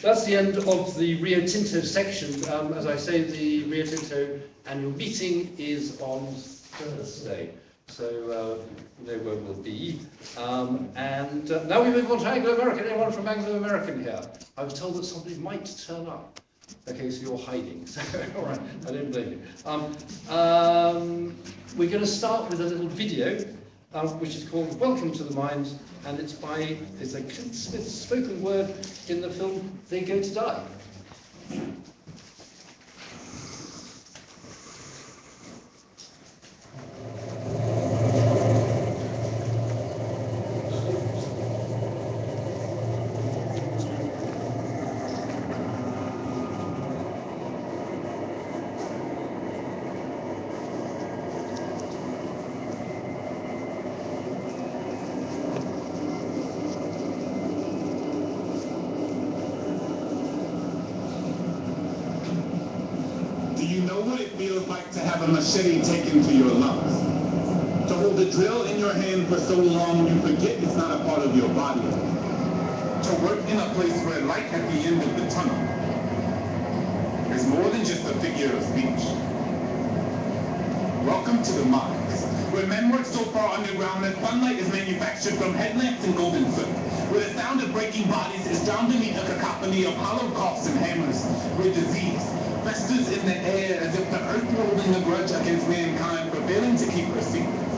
That's the end of the Rio Tinto section. As I say, the Rio Tinto annual meeting is on Thursday, so you know where we'll be. And now we move on to Anglo-American. Anyone from Anglo-American here? I was told that somebody might turn up. Okay, so you're hiding. So, all right, I don't blame you. We're going to start with a little video, which is called Welcome to the Mines, and it's a Clint Smith spoken word in the film They Go to Die. Do you know what it feels like to have a machete taken to your lungs? To hold a drill in your hand for so long you forget it's not a part of your body. To work in a place where light at the end of the tunnel is more than just a figure of speech. Welcome to the mines, where men work so far underground that sunlight is manufactured from headlamps and golden soot, where the sound of breaking bodies is drowned beneath a cacophony of hollow coughs and hammers, where disease festers in the air as if the earth were holding a grudge against mankind for failing to keep her secrets.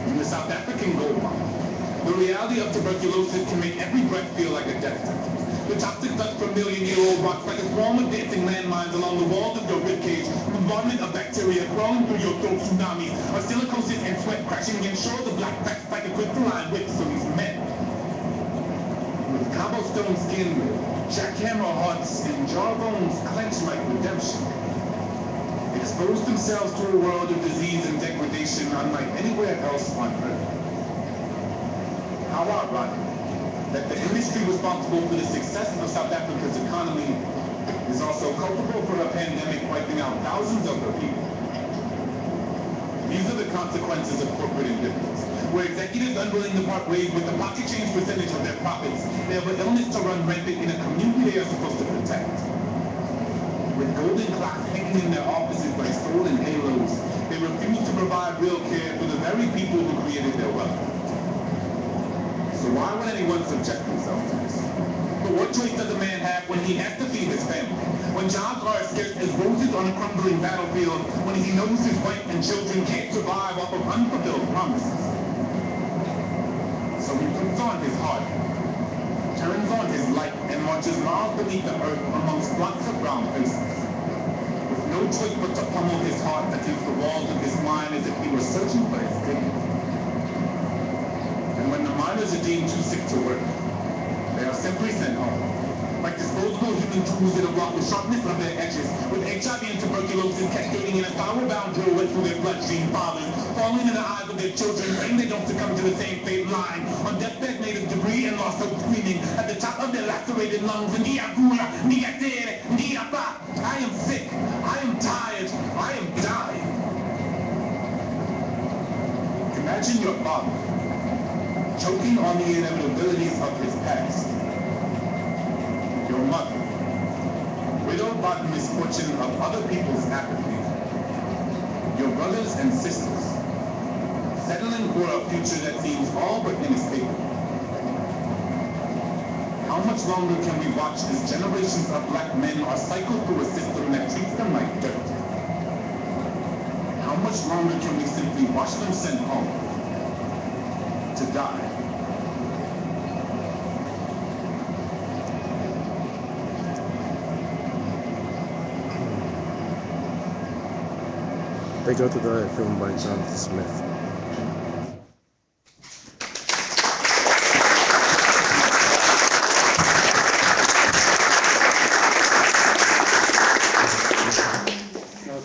In the South African gold mine, the reality of tuberculosis can make every breath feel like a death sentence. The toxic dust from million-year-old rocks like a swarm of dancing landmines along the walls of your ribcage, a bombardment of bacteria crawling through your throat tsunamis, or silicosis and sweat crashing against shores of black cracks like a crystalline whip. So these men, with cobblestone skin, jackhammer hearts, and jawbones clenched like redemption, exposed themselves to a world of disease and degradation unlike anywhere else on earth. How ironic that the industry responsible for the success of South Africa's economy is also culpable for a pandemic wiping out thousands of her people. These are the consequences of corporate indifference, where executives unwilling to part ways with the pocket change percentage of their profits, they have an illness to run rampant in a community they are supposed to protect. With golden clocks hanging in their offices like stolen halos, they refuse to provide real care for the very people who created their wealth. So why would anyone subject themselves to this? But what choice does a man have when he has to feed his family? When jobs are as scarce as roses on a crumbling battlefield, when he knows his wife and children can't survive off of unfulfilled promises? So he puts on his heart, turns on his light, and marches miles beneath the earth amongst flocks of brown faces, with no choice but to pummel his heart against the walls of this mine as if he were searching for his dignity. And when the miners are deemed too sick to work, They are simply sent home. Like disposable human tools that have lost the sharpness of their edges, with HIV and tuberculosis cascading in a power-bound drill right through their bloodstream, fathers falling in the eyes of their children, praying they don't succumb to the same fate line. On deathbed made of debris and lost hope, screaming at the top of their lacerated lungs, Ndiagula, Ndiatere, Ndiapa. I am sick, I am tired, I am dying. Imagine your father, choking on the inevitabilities of his past. Your mother, widowed by the misfortune of other people's apathy. Your brothers and sisters, settling for a future that seems all but inescapable. How much longer can we watch as generations of black men are cycled through a system that treats them like dirt? How much longer can we simply watch them sent home to die? They Go to Die, a film by Jonathan Smith.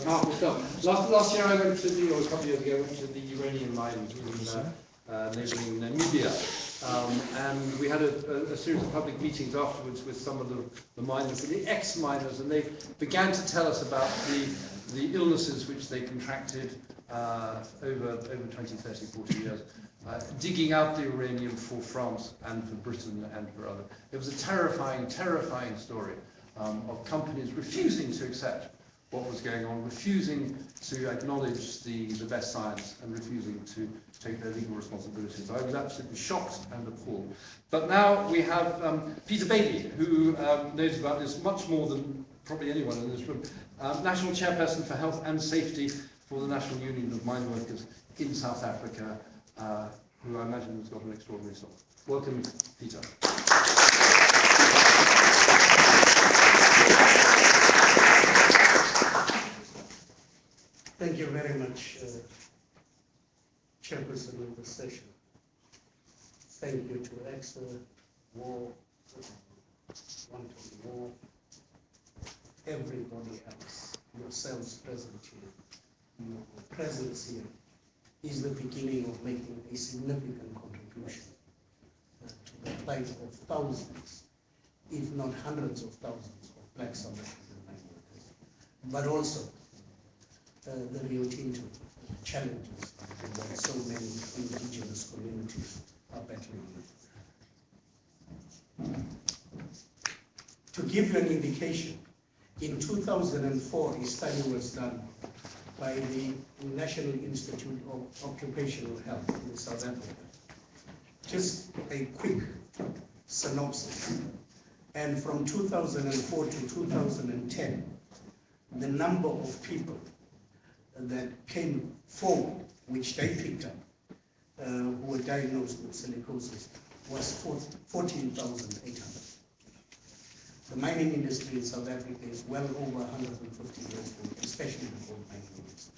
Powerful stuff. Last year I went to New York, a couple of years ago, I went to the uranium mines in neighbouring Namibia. And we had a series of public meetings afterwards with some of the miners and the ex-miners, and they began to tell us about the illnesses which they contracted over 20, 30, 40 years, digging out the uranium for France and for Britain and for others. It was a terrifying, terrifying story of companies refusing to accept what was going on, refusing to acknowledge the best science and refusing to take their legal responsibilities. I was absolutely shocked and appalled. But now we have Peter Bailey, who knows about this much more than probably anyone in this room. National Chairperson for Health and Safety for the National Union of Mine Workers in South Africa, who I imagine has got an extraordinary story. Welcome, Peter. Thank you very much, Chairperson of the session. Thank you to Exa, War, Quantum War, everybody else, yourselves present here. Your presence here is the beginning of making a significant contribution to the plight of thousands, if not hundreds of thousands of Black South African mine workers, but also the Rio Tinto challenges that so many indigenous communities are battling with. To give you an indication, in 2004, a study was done by the National Institute of Occupational Health in South Africa. Just a quick synopsis. And from 2004 to 2010, the number of people that came forward, which they picked up, who were diagnosed with silicosis, was 14,800. The mining industry in South Africa is well over 150 years old, especially the gold mining industry.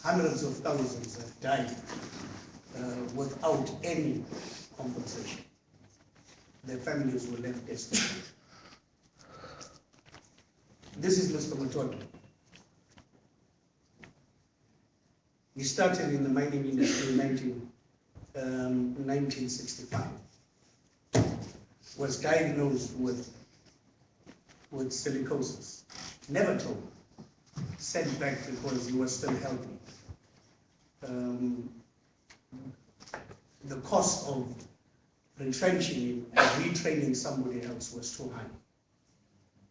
Hundreds of thousands have died without any compensation. Their families were left destitute. This is Mr. Matola. He started in the mining industry in 1965. Was diagnosed with silicosis. Never told. Sent back because he was still healthy. The cost of retrenching him and retraining somebody else was too high.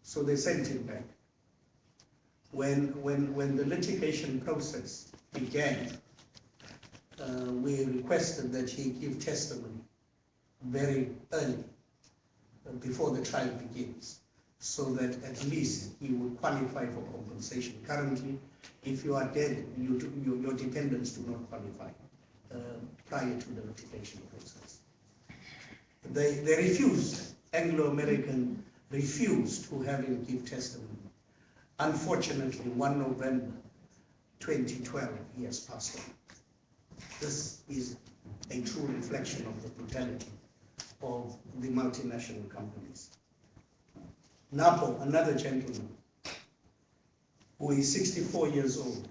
So they sent him back. When the litigation process began, we requested that he give testimony very early, before the trial begins, so that at least he would qualify for compensation. Currently, if you are dead, your dependents do not qualify prior to the litigation process. They refused, Anglo-American refused to have him give testimony. Unfortunately, 1 November 2012, he has passed on. This is a true reflection of the brutality of the multinational companies. Napo, another gentleman, who is 64 years old,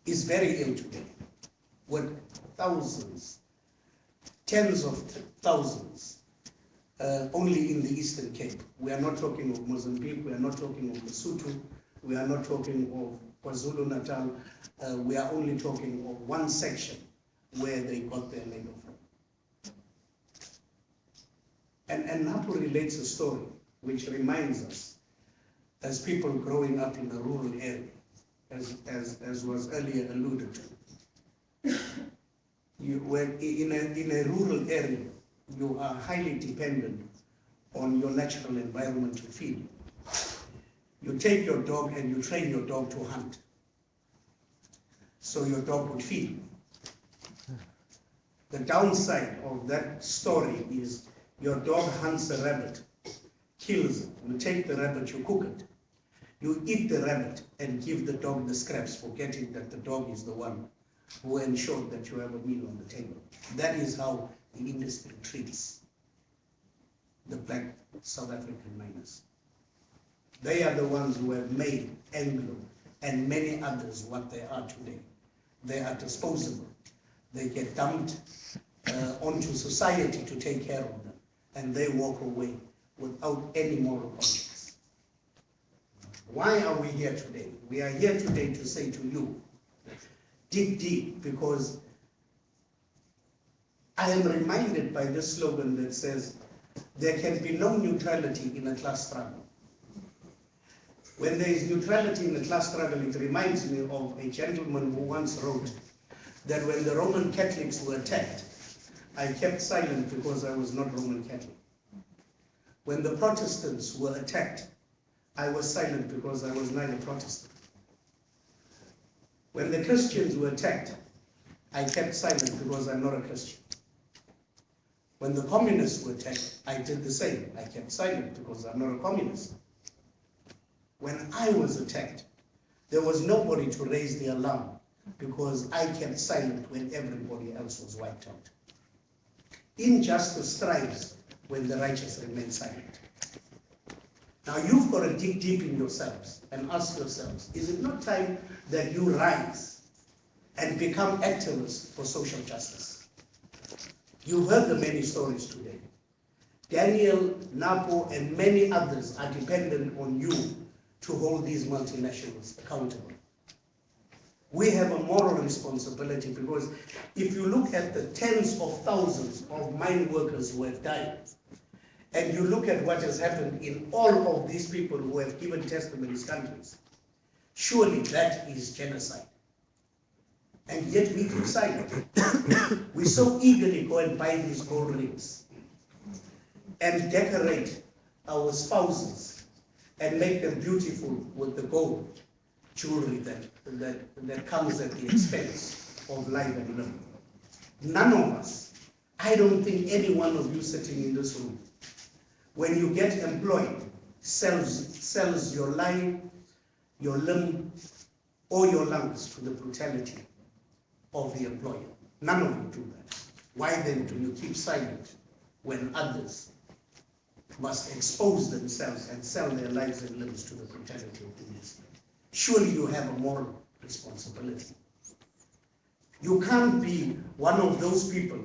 is very ill today, with thousands, tens of thousands, only in the Eastern Cape. We are not talking of Mozambique, we are not talking of Lesotho, we are not talking of KwaZulu-Natal, we are only talking of one section where they got their labor from. And Napo relates a story which reminds us, as people growing up in a rural area, as was earlier alluded to. When in a rural area, you are highly dependent on your natural environment to feed. You take your dog and you train your dog to hunt, so your dog would feed. The downside of that story is your dog hunts a rabbit, kills it, you take the rabbit, you cook it, you eat the rabbit and give the dog the scraps, forgetting that the dog is the one who ensured that you have a meal on the table. That is how the industry treats the black South African miners. They are the ones who have made Anglo and many others what they are today. They are disposable. They get dumped onto society to take care of them, and they walk away without any moral conscience. Why are we here today? We are here today to say to you, dig deep, because I am reminded by this slogan that says, there can be no neutrality in a class struggle. When there is neutrality in a class struggle, it reminds me of a gentleman who once wrote that when the Roman Catholics were attacked, I kept silent because I was not Roman Catholic. When the Protestants were attacked, I was silent because I was neither Protestant. When the Christians were attacked, I kept silent because I'm not a Christian. When the communists were attacked, I did the same. I kept silent because I'm not a communist. When I was attacked, there was nobody to raise the alarm because I kept silent when everybody else was wiped out. Injustice thrives when the righteous remain silent. Now you've got to dig deep in yourselves and ask yourselves, is it not time that you rise and become activists for social justice? You heard the many stories today. Daniel, Napo, and many others are dependent on you to hold these multinationals accountable. We have a moral responsibility, because if you look at the tens of thousands of mine workers who have died, and you look at what has happened in all of these people who have given testimony in these countries, surely that is genocide. And yet we keep silent. We so eagerly go and buy these gold rings and decorate our spouses and make them beautiful with the gold jewelry that comes at the expense of life and limb. None of us, I don't think any one of you sitting in this room, when you get employed, sells your life, your limb, or your lungs to the brutality of the employer. None of you do that. Why then do you keep silent when others must expose themselves and sell their lives and limbs to the brutality of the industry? Surely you have a moral responsibility. You can't be one of those people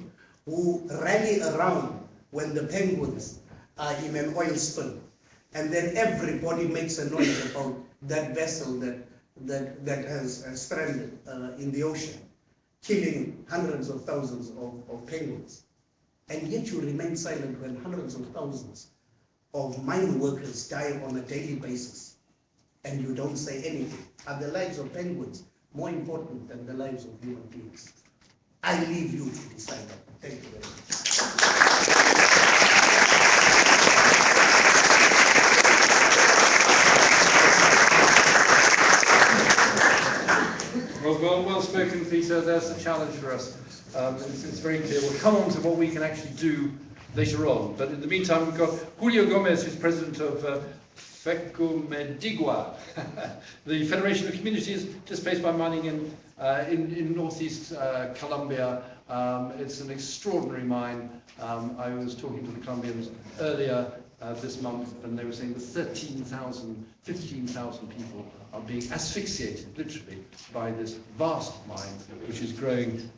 who rally around when the penguins are in an oil spill, and then everybody makes a noise about that vessel that has stranded in the ocean, killing hundreds of thousands of penguins. And yet you remain silent when hundreds of thousands of mine workers die on a daily basis, and you don't say anything. Are the lives of penguins more important than the lives of human beings? I leave you to decide that. Thank you very much. Well spoken, Peter. There's the challenge for us. It's very clear. We'll come on to what we can actually do later on. But in the meantime, we've got Julio Gomez, who's president of FECUMEDIGUA, the Federation of Communities Displaced by Mining in northeast Colombia, It's an extraordinary mine. I was talking to the Colombians earlier this month, and they were saying that 13,000, 15,000 people are being asphyxiated, literally, by this vast mine, which is growing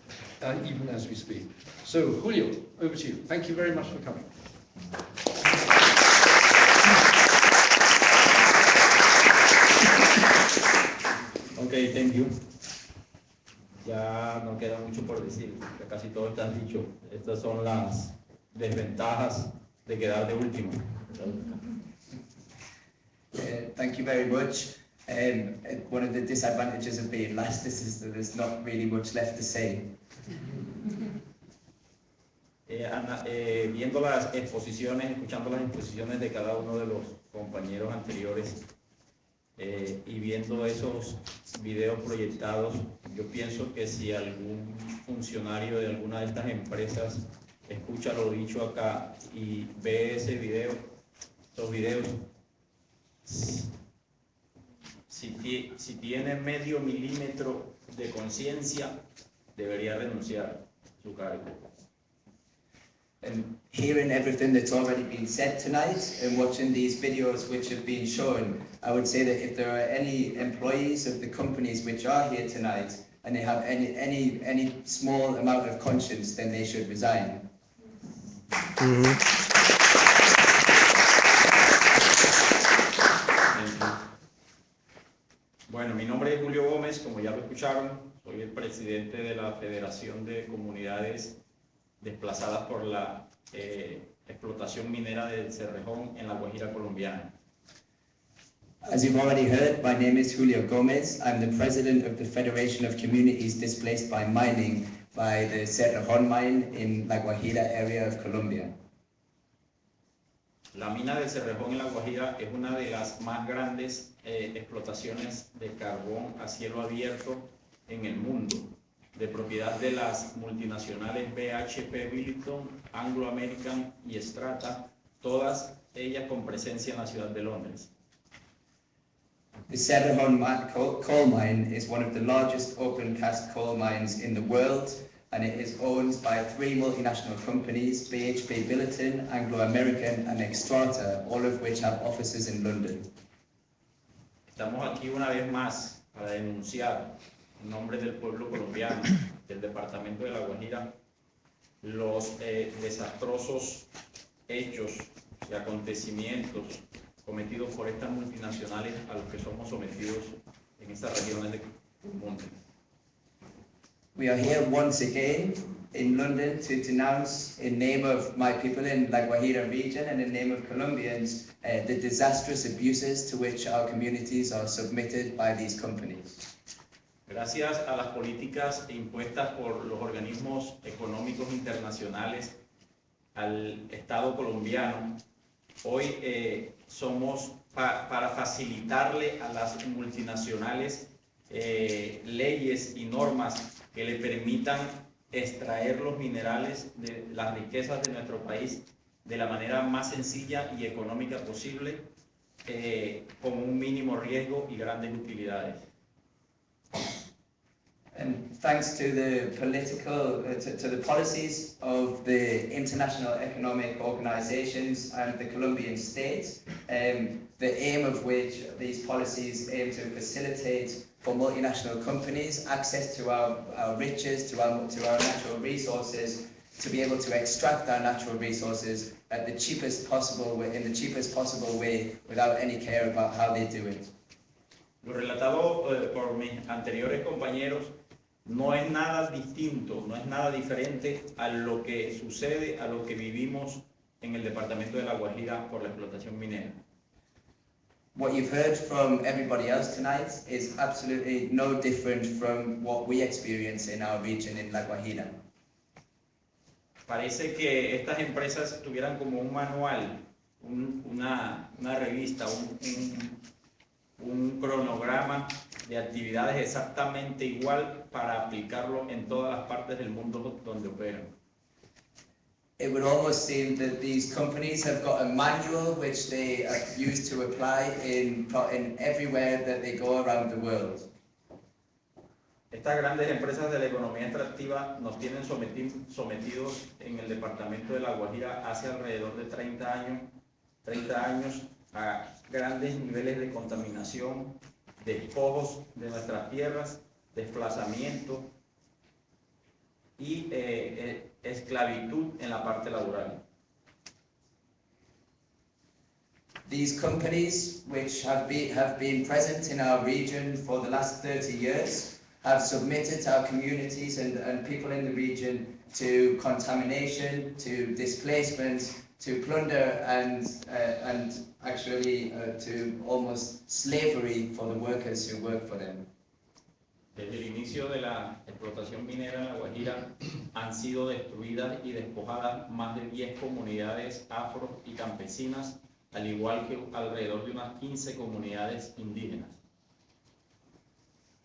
even as we speak. So, Julio, over to you. Thank you very much for coming. Okay, thank you. Ya no queda mucho por decir, ya casi todo está dicho. Estas son las desventajas de quedar de último. Thank you very much. One of the disadvantages of being last is that there's not really much left to say. Viendo las exposiciones, escuchando las exposiciones de cada uno de los compañeros anteriores y viendo esos videos proyectados, yo pienso que si algún funcionario de alguna de estas empresas escucha lo dicho acá y ve ese video, esos videos, si tiene medio milímetro de conciencia, debería renunciar a su cargo. And hearing everything that's already been said tonight and watching these videos which have been shown, I would say that if there are any employees of the companies which are here tonight and they have any small amount of conscience, then they should resign. Bueno, mi nombre es Julio Gómez, como ya lo escucharon, soy el presidente de la Federación de Comunidades Desplazadas por la explotación minera del Cerrejón en la Guajira colombiana. As you've already heard, my name is Julio Gomez. I'm the president of the Federation of Communities Displaced by Mining by the Cerrejón mine in La Guajira area of Colombia. La mina del Cerrejón en la Guajira es una de las más grandes explotaciones de carbón a cielo abierto en el mundo, de propiedad de las multinacionales BHP Billiton, Anglo American y Strata, todas ellas con presencia en la ciudad de Londres. The Cerrejón coal mine is one of the largest open cast coal mines in the world, and it is owned by 3 multinational companies, BHP Billiton, Anglo American and Xstrata, all of which have offices in London. Estamos aquí una vez más para denunciar en nombre del pueblo colombiano, del departamento de La Guajira, los desastrosos hechos y acontecimientos cometidos por estas multinacionales a los que somos sometidos en estas regiones del mundo. We are here once again in London to denounce, in name of my people in La Guajira region and in name of Colombians, the disastrous abuses to which our communities are submitted by these companies. Gracias a las políticas impuestas por los organismos económicos internacionales al Estado colombiano, hoy somos para facilitarle a las multinacionales leyes y normas que le permitan extraer los minerales de las riquezas de nuestro país de la manera más sencilla y económica posible, con un mínimo riesgo y grandes utilidades. And thanks to the political, to the policies of the international economic organizations and the Colombian state, the aim of which these policies aim to facilitate for multinational companies access to our riches, to our natural resources, to be able to extract our natural resources at the cheapest possible way, in the cheapest possible way, without any care about how they do it. Lo relatado por mis anteriores compañeros no es nada distinto, no es nada diferente a lo que sucede, a lo que vivimos en el departamento de La Guajira por la explotación minera. What you've heard from everybody else tonight is absolutely no different from what we experience in our region in La Guajira. Parece que estas empresas tuvieran como un manual, una revista, un cronograma de actividades exactamente igual para aplicarlo en todas las partes del mundo donde operan. It would almost seem that these companies have got a manual which they use to apply in everywhere that they go around the world. Estas grandes empresas de la economía extractiva nos tienen sometidos en el departamento de La Guajira hace alrededor de 30 años a grandes niveles de contaminación, despojos de nuestras tierras, desplazamiento y esclavitud en la parte laboral. These companies, which have been present in our region for the last 30 years, have submitted our communities and people in the region to contamination, to displacement, to plunder, and actually to almost slavery for the workers who work for them. Desde el inicio de la explotación minera en La Guajira han sido destruidas y despojadas más de 10 comunidades afro y campesinas, al igual que alrededor de unas 15 comunidades indígenas.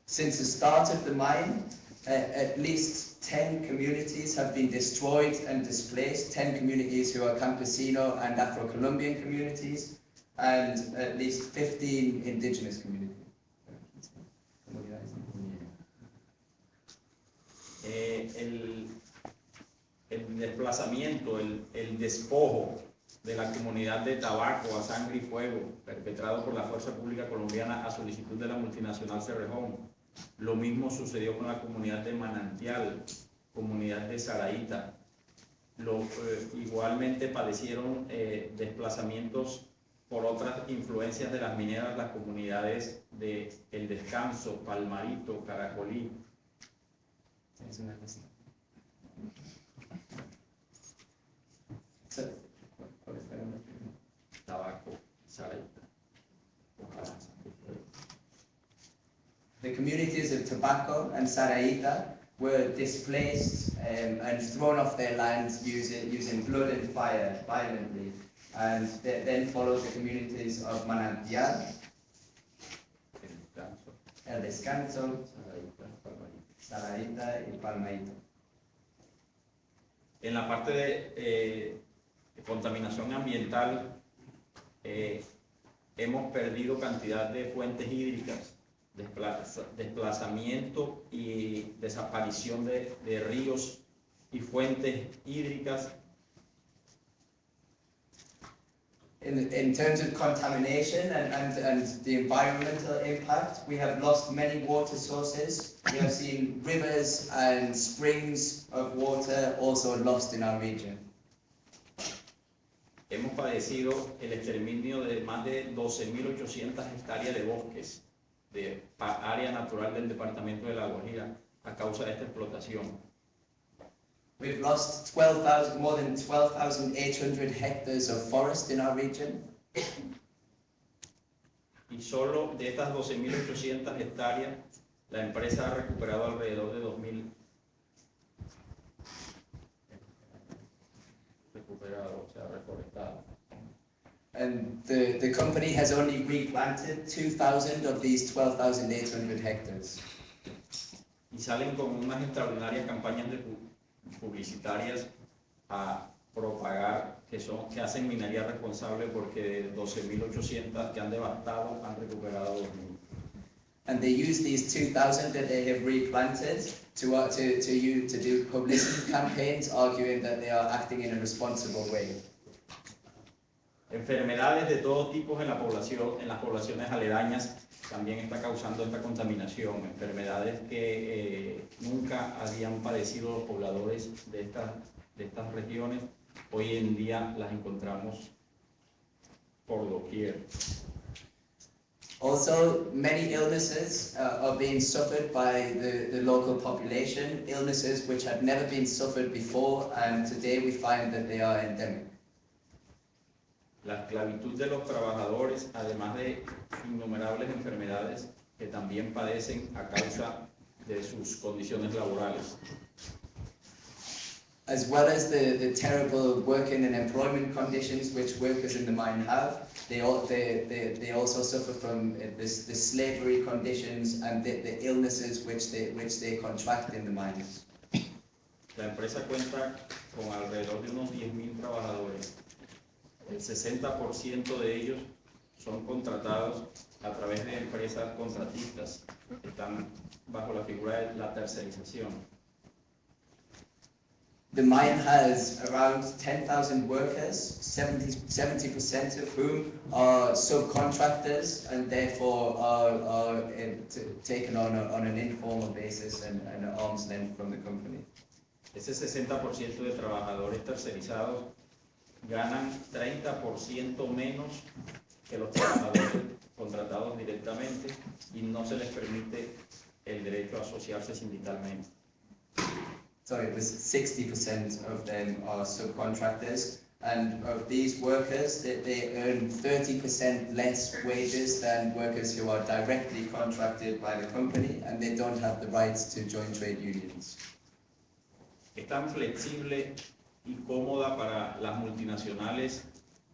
Since the start of the mine, at least 10 communities have been destroyed and displaced, 10 communities who are campesino and Afro-Colombian communities, and at least 15 indigenous communities. El desplazamiento, el despojo de la comunidad de Tabaco a sangre y fuego, perpetrado por la Fuerza Pública Colombiana a solicitud de la multinacional Cerrejón. Lo mismo sucedió con la comunidad de Manantial, comunidad de Saraíta. Igualmente padecieron desplazamientos por otras influencias de las mineras, las comunidades de El Descanso, Palmarito, Caracolí. Tabaco, Saraíta. The communities of Tobacco and Saraíta were displaced and thrown off their lands using blood and fire violently. And then followed the communities of Manantial, El Descanso, Saraíta y Palmarito. En la parte de contaminación ambiental, hemos perdido cantidad de fuentes hídricas, desplazamiento y desaparición de ríos y fuentes hídricas. In terms of contamination and the environmental impact, we have lost many water sources. We have seen rivers and springs of water also lost in our region. Hemos padecido el exterminio de más de 12.800 hectáreas de bosques de área natural del departamento de La Guajira a causa de esta explotación. We've lost more than 12,800 hectares of forest in our region. Y solo de estas 12.800 hectáreas, la empresa ha recuperado alrededor de 2.000. Recuperado, o sea, reforestado. And the company has only replanted 2,000 of these 12,800 hectares. Y salen con unas extraordinarias campañas publicitarias a propagar que hacen minería responsable, porque de 12.800 que han devastado han recuperado 2.000. And they use these 2,000 that they have replanted to do publicity campaigns arguing that they are acting in a responsible way. Enfermedades de todo tipo en la población, en las poblaciones aledañas, también está causando esta contaminación. Enfermedades que nunca habían padecido los pobladores de estas regiones, hoy en día las encontramos por doquier. Also, many illnesses are being suffered by the local population, illnesses which had never been suffered before, and today we find that they are endemic. La esclavitud de los trabajadores, además de innumerables enfermedades que también padecen a causa de sus condiciones laborales. As well as the terrible working and employment conditions which workers in the mine have, they also suffer from the slavery conditions and the illnesses which they contract in the mines. La empresa cuenta con alrededor de unos 10.000 trabajadores. El 60% de ellos son contratados a través de empresas contratistas, están bajo la figura de la tercerización. The mine has around 10,000 workers, 70% of whom are subcontractors and therefore are taken on an informal basis and at arm's length from the company. Ese 60% de trabajadores tercerizados ganan 30% menos que los trabajadores contratados directamente y no se les permite el derecho a asociarse sindicalmente. Sorry, it was 60% of them are subcontractors, and of these workers, they earn 30% less wages than workers who are directly contracted by the company, and they don't have the rights to join trade unions. Es tan flexible y cómoda para las multinacionales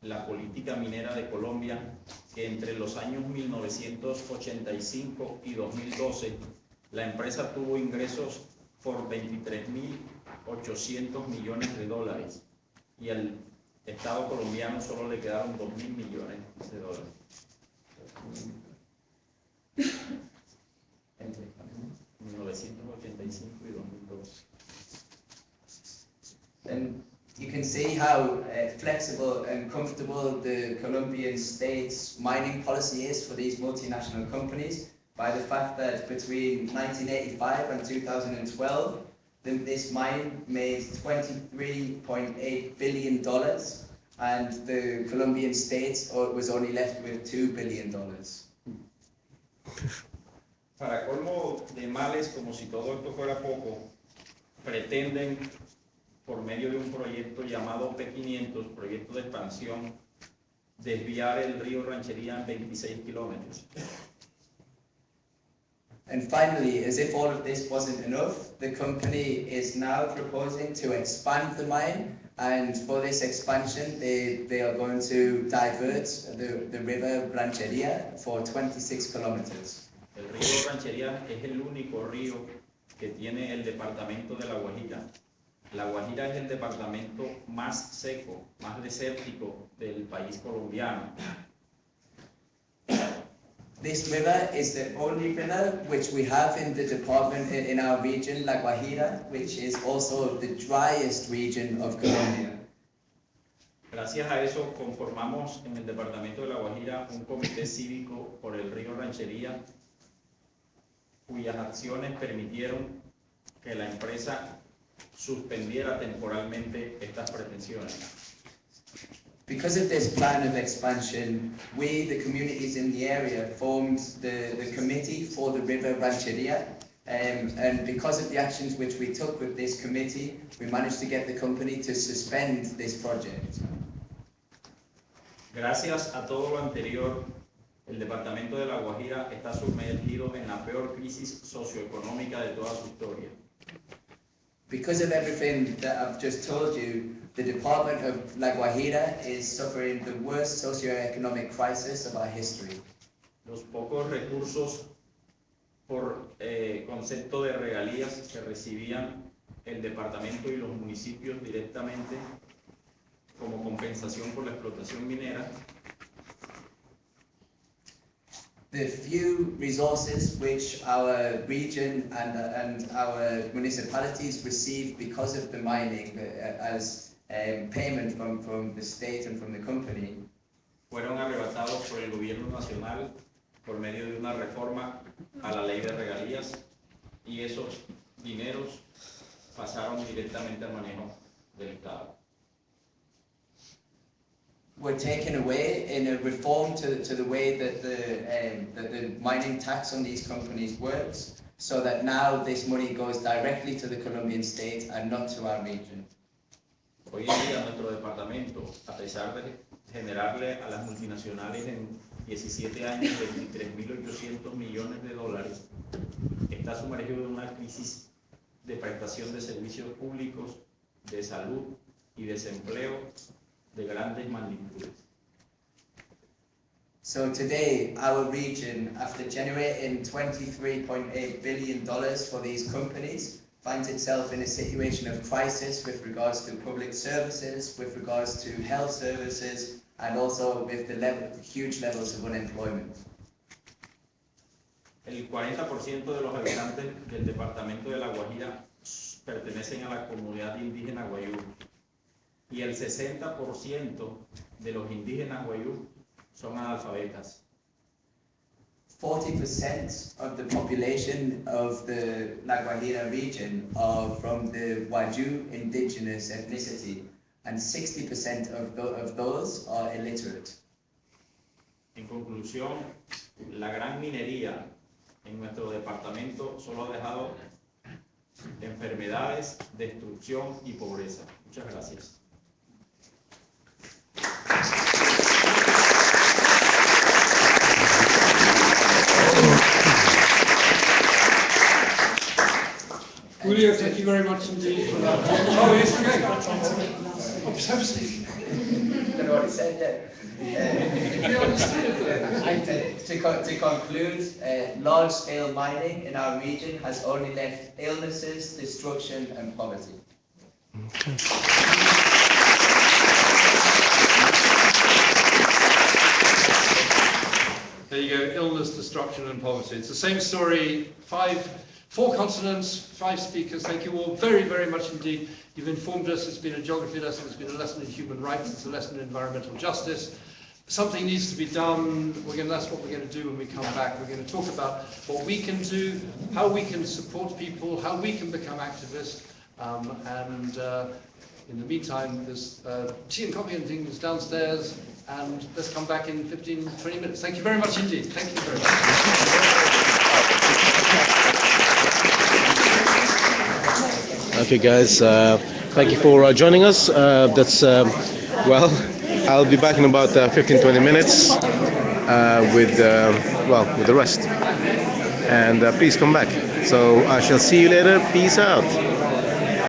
la política minera de Colombia que entre los años 1985 y 2012 la empresa tuvo ingresos por 23.800 millones de dólares y al Estado colombiano solo le quedaron 2.000 millones de dólares. Entre 1985 y 2012. And you can see how flexible and comfortable the Colombian state's mining policy is for these multinational companies by the fact that between 1985 and 2012, this mine made $23.8 billion and the Colombian state was only left with $2 billion. Para colmo de males, como si todo esto fuera poco, pretenden, por medio de un proyecto llamado P500, proyecto de expansión, desviar el río Ranchería en 26 kilómetros. And finally, as if all of this wasn't enough, the company is now proposing to expand the mine, and for this expansion, they are going to divert the river Ranchería for 26 kilometers. El río Ranchería es el único río que tiene el departamento de La Guajira. La Guajira es el departamento más seco, más desértico del país colombiano. This river is the only river which we have in the department in our region, La Guajira, which is also the driest region of Colombia. Gracias a eso conformamos en el departamento de La Guajira un comité cívico por el río Ranchería, cuyas acciones permitieron que la empresa suspendiera temporalmente estas pretensiones. Because of this plan of expansion, we, the communities in the area, formed the committee for the river Rancheria. And because of the actions which we took with this committee, we managed to get the company to suspend this project. Gracias a todo lo anterior, el departamento de La Guajira está sumergido en la peor crisis socioeconómica de toda su historia. Because of everything that I've just told you, the Department of La Guajira is suffering the worst socioeconomic crisis of our history. Los pocos recursos por concepto de regalías que recibían el departamento y los municipios directamente como compensación por la explotación minera. The few resources which our region and our municipalities receive because of the mining as payment from the state and from the company fueron arrebatados por el gobierno nacional por medio de una reforma a la ley de regalías y esos dineros pasaron directamente al manejo del Estado. were taken away in a reform to the way that the mining tax on these companies works, so that now this money goes directly to the Colombian state and not to our region. Hoy en día nuestro departamento, a pesar de generarle a las multinacionales en 17 años 23.800 millones de dólares, está sumergido en una crisis de prestación de servicios públicos, de salud y desempleo de grandes magnitudes. So today, our region, after generating $23.8 billion for these companies, finds itself in a situation of crisis with regards to public services, with regards to health services, and also with the huge levels of unemployment. el 40% de los habitantes del departamento de La Guajira pertenecen a la comunidad indígena guayú y el 60% de los indígenas guayú son analfabetas. 40% of the population of the La Guajira region are from the Waju indigenous ethnicity, and 60% of those are illiterate. En conclusión, la gran minería en nuestro departamento solo ha dejado enfermedades, destrucción y pobreza. Muchas gracias. Julio, thank you very much indeed for that. Oh, yes, okay. Oh, precisely. I don't know what he said yet. To conclude, large-scale mining in our region has only left illnesses, destruction and poverty. There you go, illness, destruction and poverty. It's the same story, 4 continents, 5 speakers. Thank you all very, very much indeed. You've informed us. It's been a geography lesson. It's been a lesson in human rights. It's a lesson in environmental justice. Something needs to be done. That's what we're going to do when we come back. We're going to talk about what we can do, how we can support people, how we can become activists. In the meantime, there's tea and coffee and things downstairs. And let's come back in 15, 20 minutes. Thank you very much indeed. Thank you very much. Okay, guys, thank you for joining us. Well, I'll be back in about 15-20 minutes with the rest. And please come back. So I shall see you later. Peace out.